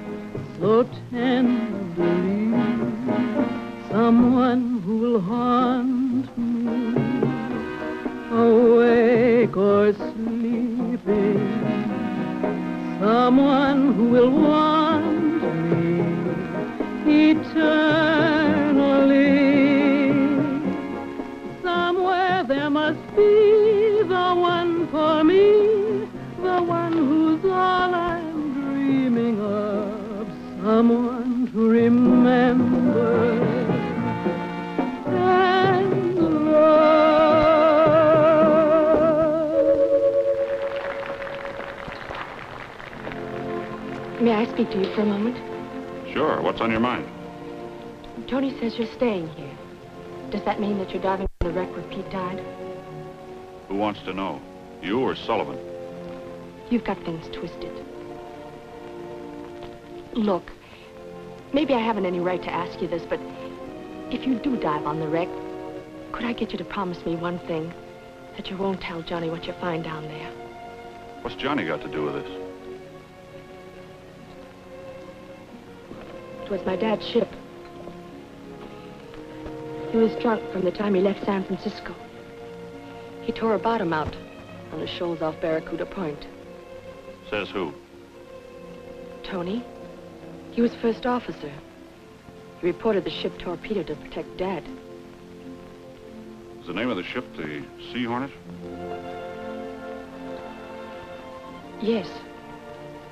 so tenderly. Someone who will haunt me, awake or sleeping. Someone who will want me eternally. Somewhere there must be the one for me, the one who's all I'm dreaming of. Someone to remember and love. May I speak to you for a moment? Sure. What's on your mind? Tony says you're staying here. Does that mean that you're diving in the wreck where Pete died? Who wants to know? You or Sullivan? You've got things twisted. Look, maybe I haven't any right to ask you this, but if you do dive on the wreck, could I get you to promise me one thing? That you won't tell Johnny what you find down there. What's Johnny got to do with this? It was my dad's ship. He was drunk from the time he left San Francisco. He tore a bottom out on the shoals off Barracuda Point. Says who? Tony. He was first officer. He reported the ship torpedoed to protect Dad. Is the name of the ship the Sea Hornet? Yes.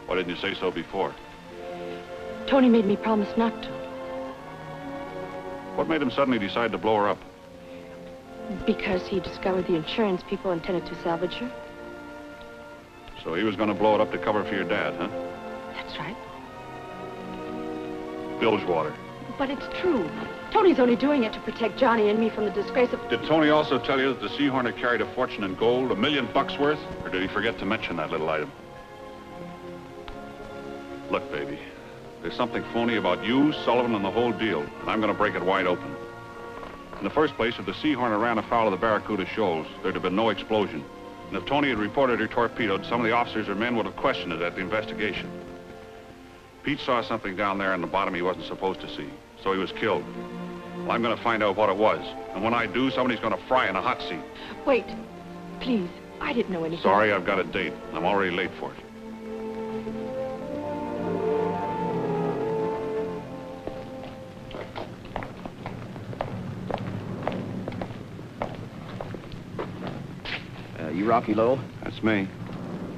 Why didn't you say so before? Tony made me promise not to. What made him suddenly decide to blow her up? Because he discovered the insurance people intended to salvage her. So he was going to blow it up to cover for your dad, huh? That's right. Bilgewater. But it's true. Tony's only doing it to protect Johnny and me from the disgrace of... Did Tony also tell you that the Sea Hornet carried a fortune in gold, $1 million worth? Or did he forget to mention that little item? Look, baby, there's something phony about you, Sullivan, and the whole deal, and I'm going to break it wide open. In the first place, if the Sea Hornet ran afoul of the Barracuda shoals, there'd have been no explosion. And if Tony had reported her torpedoed, some of the officers or men would have questioned it at the investigation. Pete saw something down there on the bottom he wasn't supposed to see, so he was killed. Well, I'm going to find out what it was. And when I do, somebody's going to fry in a hot seat. Wait, please. I didn't know anything. Sorry, I've got a date. I'm already late for it. You Rocky Lowe? That's me.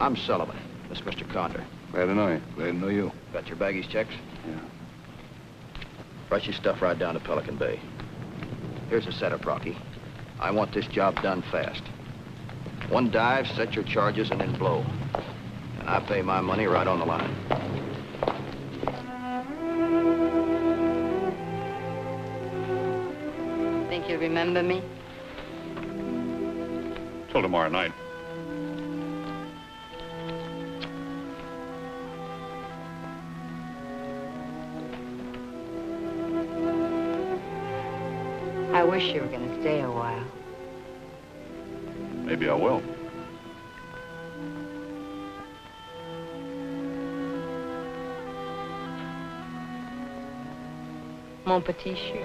I'm Sullivan. This is Mr. Condor. Glad to know you. Glad to know you. Got your baggage checks? Yeah. Rush your stuff right down to Pelican Bay. Here's a setup, Rocky. I want this job done fast. One dive, set your charges, and then blow. And I pay my money right on the line. Think you'll remember me? Till tomorrow night. I wish you were going to stay a while. Maybe I will. Mon petit chou.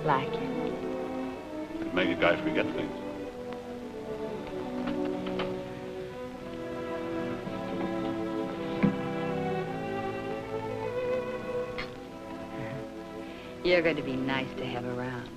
Like it. It'd make a guy forget things. You're going to be nice to have around.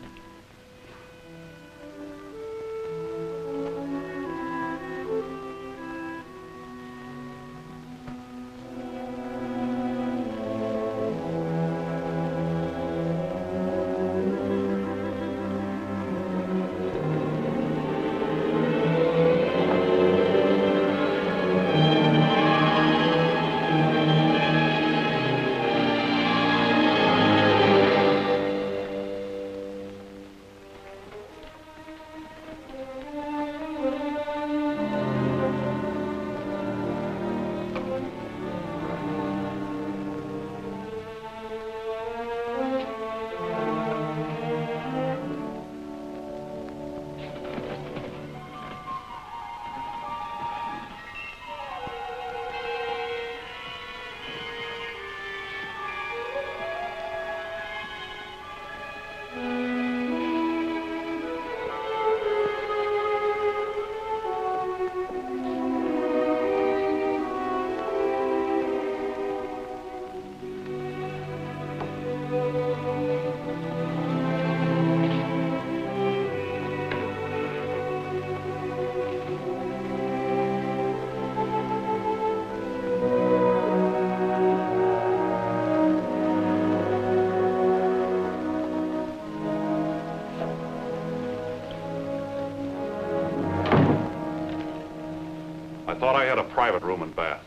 I thought I had a private room and bath.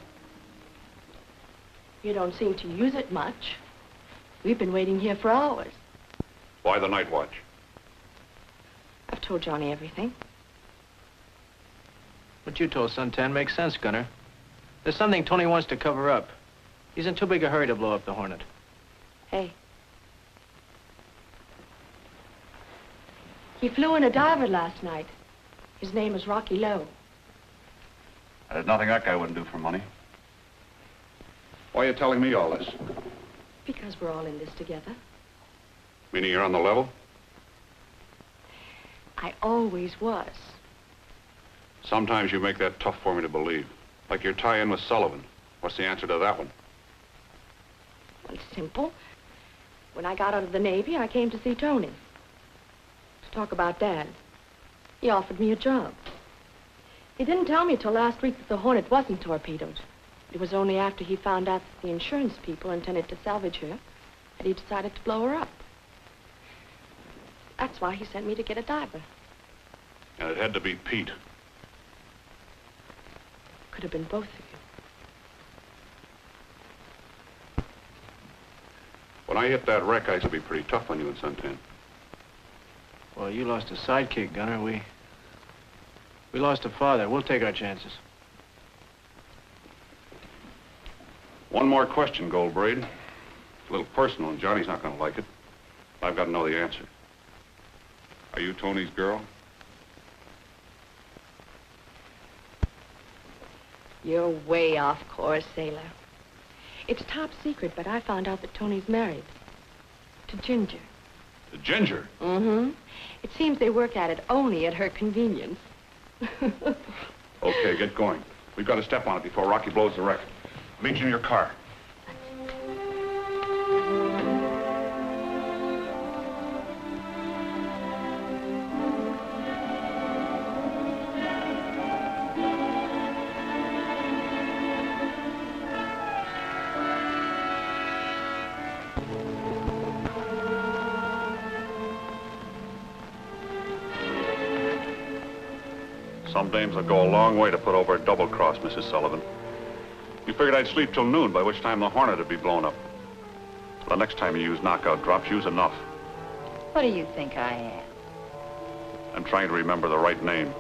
You don't seem to use it much. We've been waiting here for hours. Why the night watch? I've told Johnny everything. What you told Suntan makes sense, Gunner. There's something Tony wants to cover up. He's in too big a hurry to blow up the Hornet. Hey. He flew in a diver last night. His name is Rocky Lowe. There's nothing that guy wouldn't do for money. Why are you telling me all this? Because we're all in this together. Meaning you're on the level? I always was. Sometimes you make that tough for me to believe. Like your tie-in with Sullivan. What's the answer to that one? Well, it's simple. When I got out of the Navy, I came to see Tony. To talk about Dad. He offered me a job. He didn't tell me till last week that the Hornet wasn't torpedoed. It was only after he found out that the insurance people intended to salvage her that he decided to blow her up. That's why he sent me to get a diver. And it had to be Pete. Could have been both of you. When I hit that wreck, I used to be pretty tough on you in Suntan. Well, you lost a sidekick, Gunner. We lost a father. We'll take our chances. One more question, Goldbraid. It's a little personal, and Johnny's not going to like it. I've got to know the answer. Are you Tony's girl? You're way off course, sailor. It's top secret, but I found out that Tony's married. To Ginger. To Ginger? Mm-hmm. It seems they work at it only at her convenience. Okay, get going. We've got to step on it before Rocky blows the wreck. Meet you in your car. Some dames will go a long way to put over a double cross, Mrs. Sullivan. You figured I'd sleep till noon, by which time the Hornet would be blown up. The next time you use knockout drops, use enough. What do you think I am? I'm trying to remember the right name.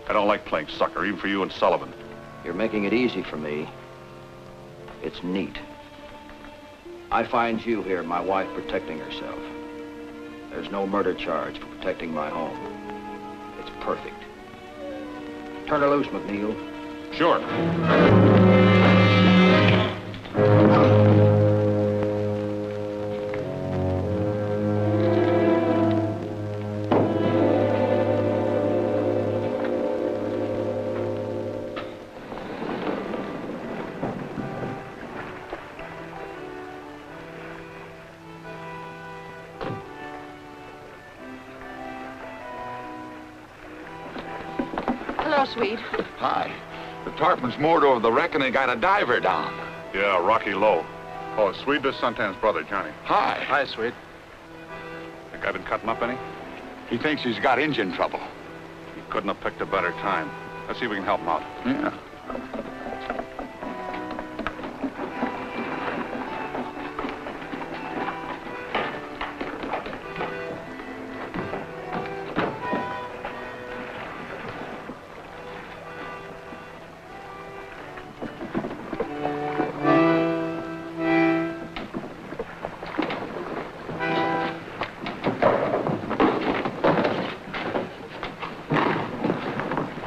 I don't like playing sucker, even for you and Sullivan. You're making it easy for me. It's neat. I find you here, my wife protecting herself. There's no murder charge for protecting my home. It's perfect. Turn her loose, McNeil. Sure. Hello, sweet. Hi. The tarpon's moored over the wreck and they got a diver down. Yeah, Rocky Low. Oh, Swede, this is Suntan's brother, Johnny. Hi. Hi, Swede. Think I've been cutting up any? He thinks he's got engine trouble. He couldn't have picked a better time. Let's see if we can help him out. Yeah.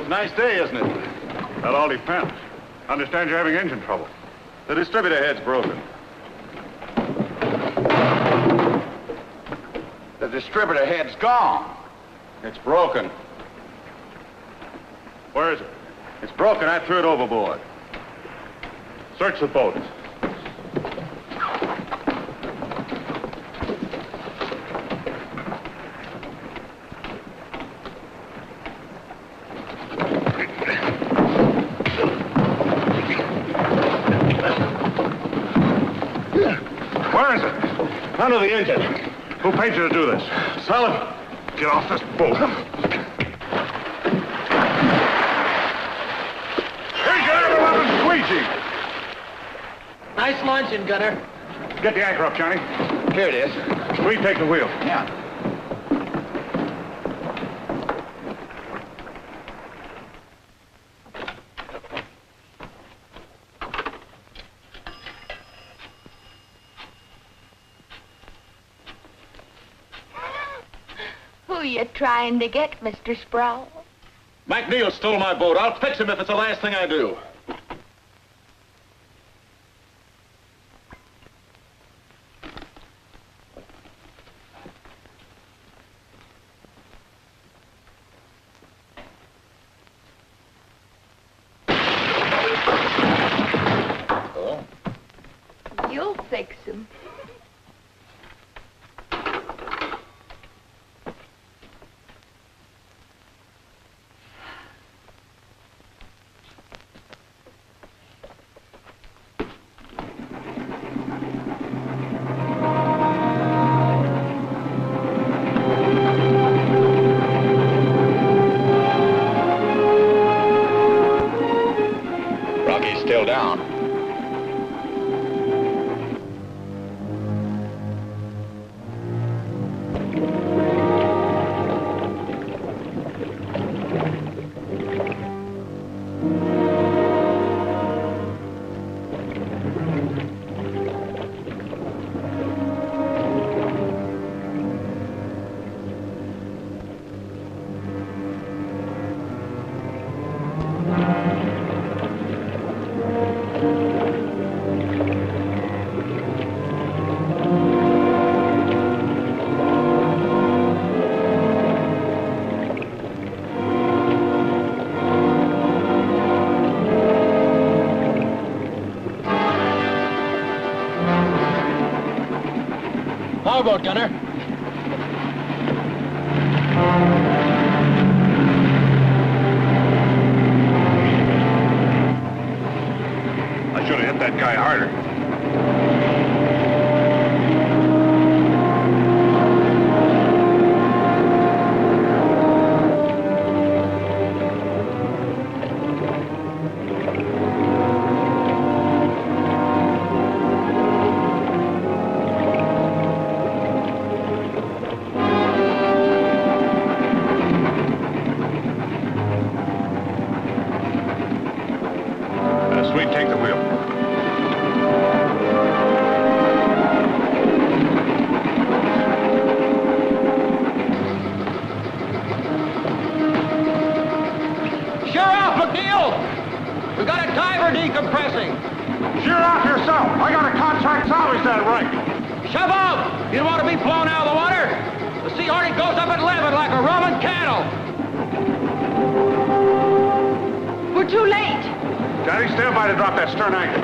Nice day, isn't it? That all depends. Understand you're having engine trouble. The distributor head's broken. The distributor head's gone. It's broken. Where is it? It's broken. I threw it overboard. Search the boat. Where is it? Under the engine. Who paid you to do this? Sullivan, get off this boat. Here's your every squeegee. Nice launching, Gunner. Get the anchor up, Johnny. Here it is. Swede, take the wheel. Yeah. Who you trying to get, Mr. Sproul? McNeil stole my boat. I'll fix him if it's the last thing I do. You'll fix him. Powerboat, gunner. I should have hit that guy harder. Sweet, take the wheel. Sheer off, McNeil! We got a diver decompressing. Sheer off yourself. I got a contract salvage that right. Shove off! You don't want to be blown out of the water. The Sea Hornet goes up at 11 like a Roman candle. We're too late. Johnny, stand by to drop that stern anchor.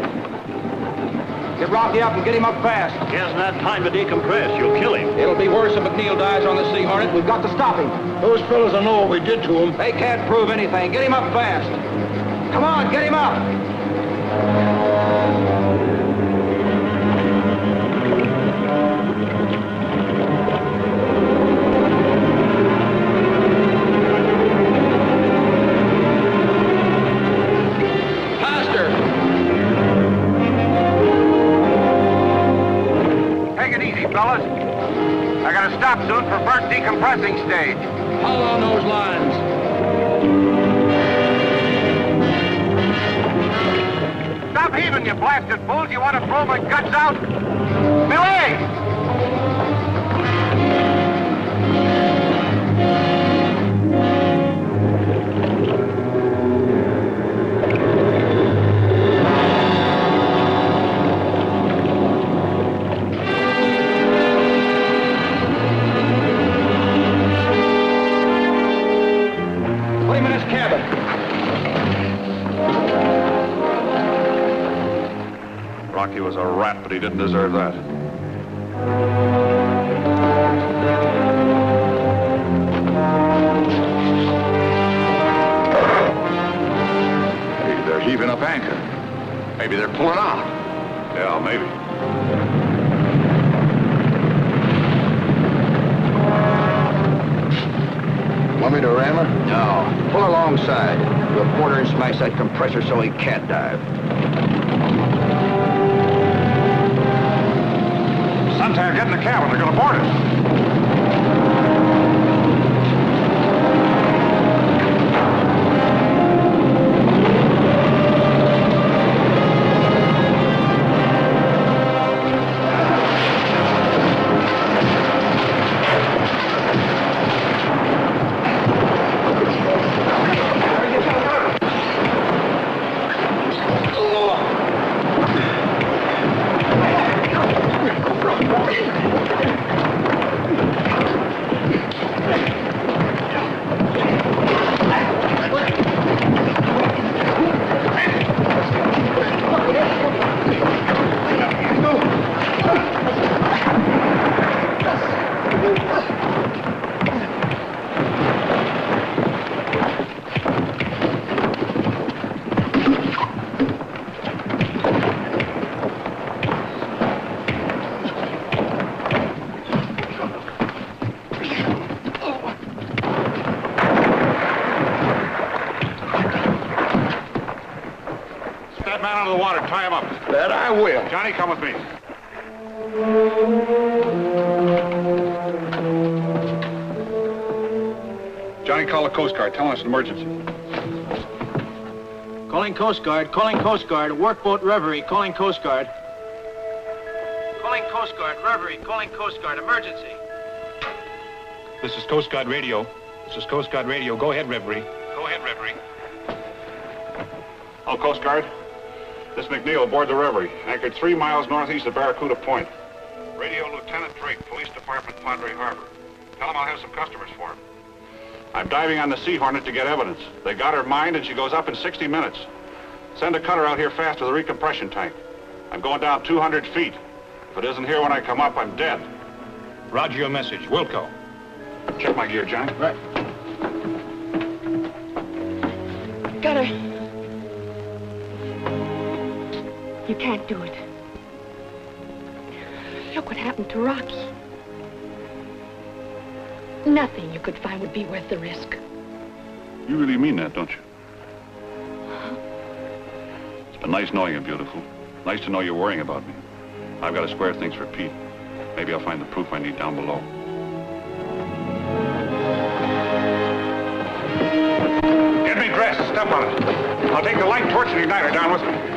Get Rocky up and get him up fast. He hasn't had time to decompress. You'll kill him. It'll be worse if McNeil dies on the Sea Hornet. We've got to stop him. Those fellows will know what we did to him. They can't prove anything. Get him up fast. Come on, get him up. Fellas, I gotta stop soon for burnt decompressing stage. All on those lines. Stop heaving, you blasted fools! You want to blow my guts out? Billy! Rocky was a rat, but he didn't deserve that. Maybe they're heaving up anchor. Maybe they're pulling out. Yeah, maybe. Want me to ram her? No. Pull alongside. Do a quarter and smash that compressor so he can't dive. Suntan, get in the cabin. They're going to board us. Tie him up. That I will. Johnny, come with me. Johnny, call the Coast Guard. Tell us an emergency. Calling Coast Guard. Calling Coast Guard. Workboat Reverie. Calling Coast Guard. Calling Coast Guard. Reverie. Calling Coast Guard. Emergency. This is Coast Guard Radio. This is Coast Guard Radio. Go ahead, Reverie. Go ahead, Reverie. Oh, Coast Guard. This McNeil aboard the Reverie, anchored 3 miles northeast of Barracuda Point. Radio Lieutenant Drake, Police Department, Padre Harbor. Tell him I'll have some customers for him. I'm diving on the Sea Hornet to get evidence. They got her mined and she goes up in 60 minutes. Send a cutter out here fast with a recompression tank. I'm going down 200 feet. If it isn't here when I come up, I'm dead. Roger your message. Wilco. Check my gear, Johnny. Right. Gunner. You can't do it. Look what happened to Rocky. Nothing you could find would be worth the risk. You really mean that, don't you? It's been nice knowing you, beautiful. Nice to know you're worrying about me. I've got to square things for Pete. Maybe I'll find the proof I need down below. Get me dressed. Step on it. I'll take the light torch and igniter down with me.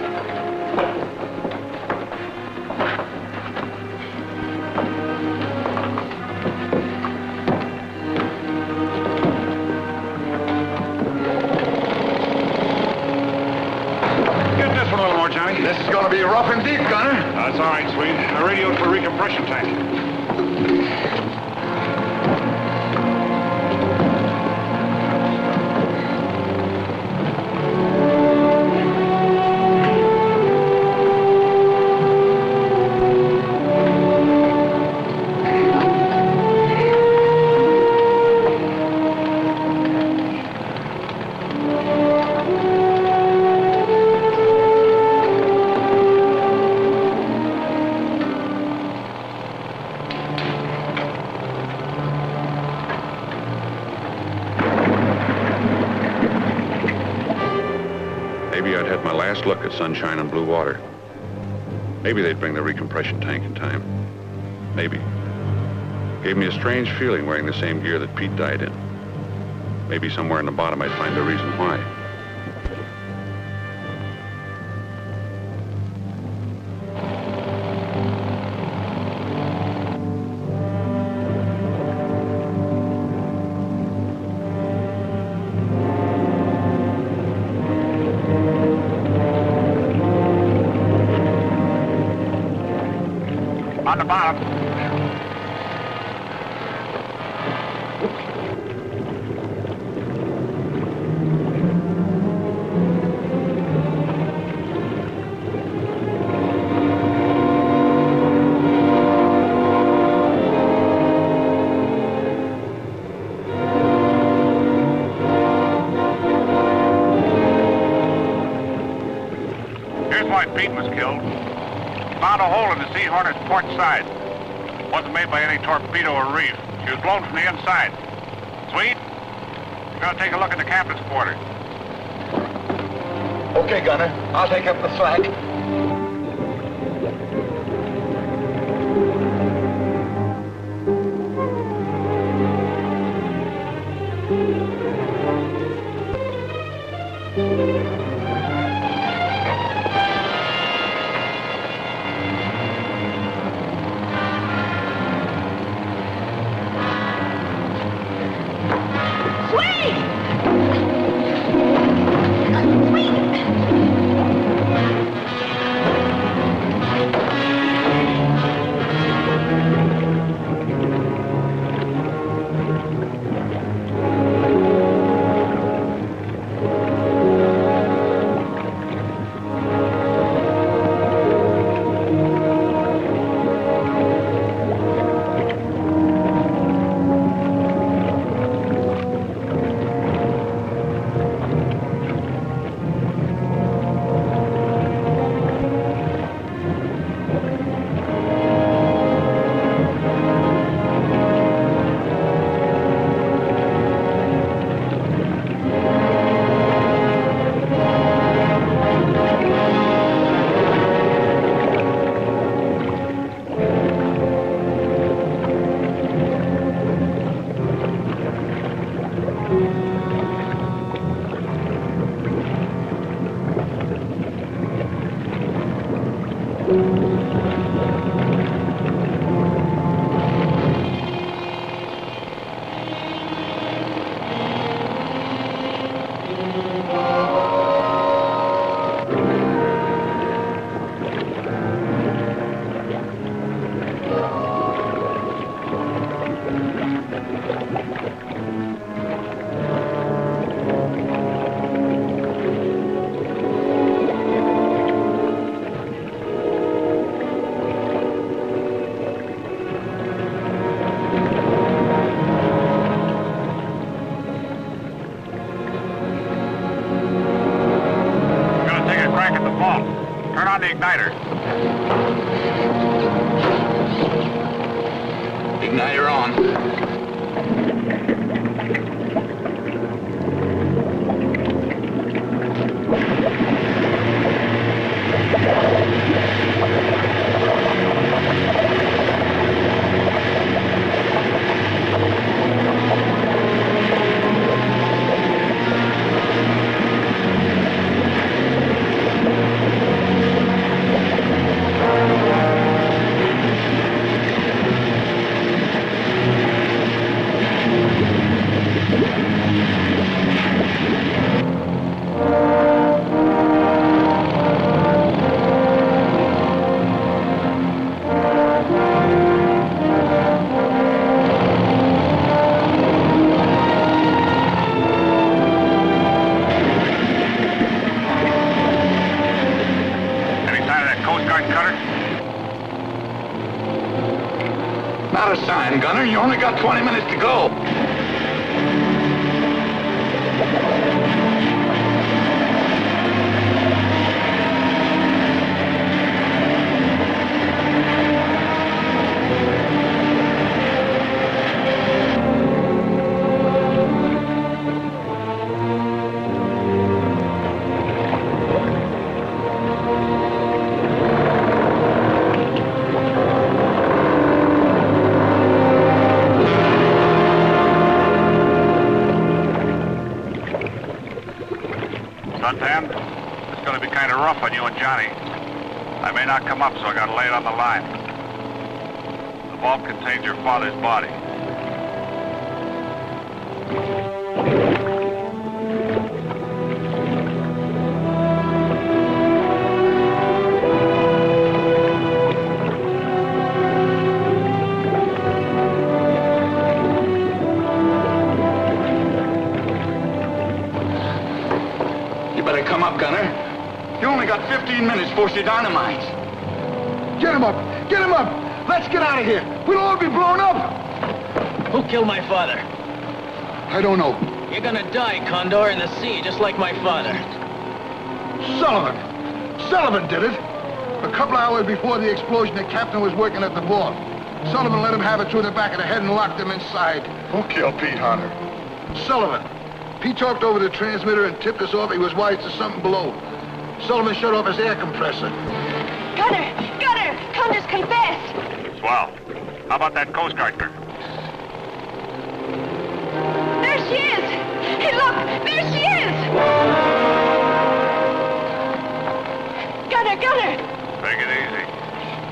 This is going to be rough indeed, Gunner. That's all right, Swede. I radioed for a recompression tank. Look at sunshine and blue water. Maybe they'd bring the recompression tank in time. Maybe. Gave me a strange feeling wearing the same gear that Pete died in. Maybe somewhere in the bottom I'd find the reason why. On the bottom. Here's why Pete was killed. Found a hole in the Sea Hornet's port side. Wasn't made by any torpedo or reef. She was blown from the inside. Swede, you're going to take a look at the captain's quarters. Okay, Gunner. I'll take up the slack. igniter. Igniter on. Not a sign, Gunner. You only got 20 minutes to go. Suntan, it's going to be kind of rough on you and Johnny. I may not come up, so I got to lay it on the line. The vault contains your father's body. Come up, Gunner. You only got 15 minutes before she dynamites. Get him up! Get him up! Let's get out of here! We'll all be blown up! Who killed my father? I don't know. You're gonna die, Condor, in the sea, just like my father. Sullivan! Sullivan did it! A couple hours before the explosion, the captain was working at the vault. Sullivan let him have it through the back of the head and locked him inside. Who killed Pete Hunter? Sullivan. He talked over the transmitter and tipped us off he was wise to something below. Sullivan shut off his air compressor. Gunner! Gunner! Condor's confessed! Swell. How about that Coast Guard girl? There she is! Hey, look! There she is! Gunner! Gunner! Take it easy.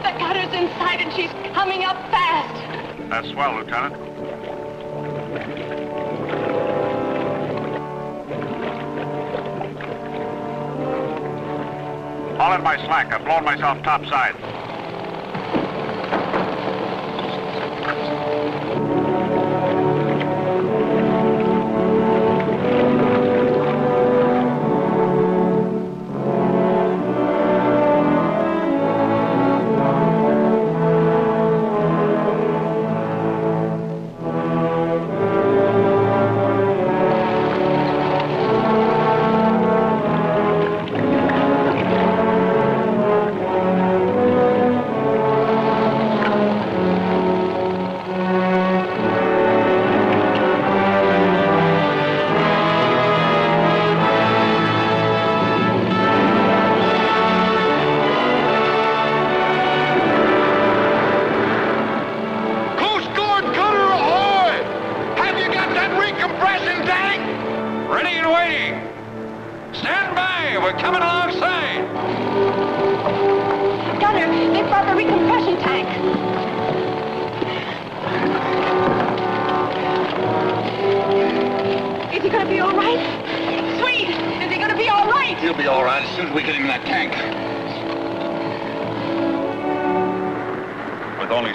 The cutter's inside and she's coming up fast. That's swell, Lieutenant. Haul in my slack. I've blown myself topside.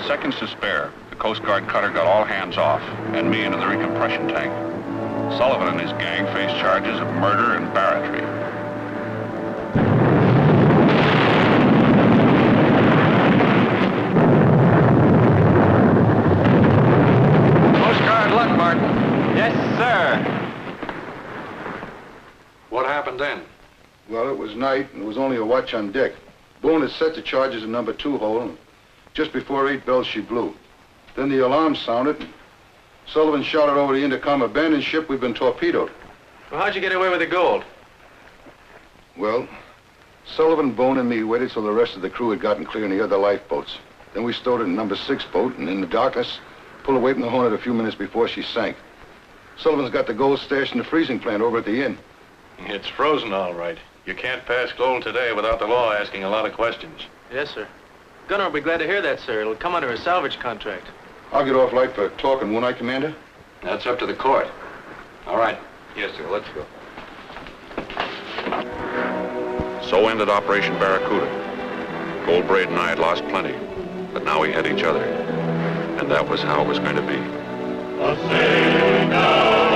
Seconds to spare, the Coast Guard cutter got all hands off and me into the recompression tank. Sullivan and his gang faced charges of murder and barratry. Coast Guard luck, Martin. Yes, sir. What happened then? Well, it was night and there was only a watch on deck. Boone had set the charges in number 2 hole, and just before 8 bells, she blew. Then the alarm sounded. Sullivan shouted over the intercom, "Abandon ship, we've been torpedoed." Well, how'd you get away with the gold? Well, Sullivan, Boone, and me waited till the rest of the crew had gotten clear in the other lifeboats. Then we stowed it in number 6 boat, and in the darkness, pulled away from the Hornet a few minutes before she sank. Sullivan's got the gold stashed in the freezing plant over at the inn. It's frozen, all right. You can't pass gold today without the law asking a lot of questions. Yes, sir. Gunner will be glad to hear that, sir. It'll come under a salvage contract. I'll get off light for talking, won't I, Commander? That's up to the court. All right. Yes, sir. Let's go. So ended Operation Barracuda. Goldbraid and I had lost plenty, but now we had each other. And that was how it was going to be. A sailing down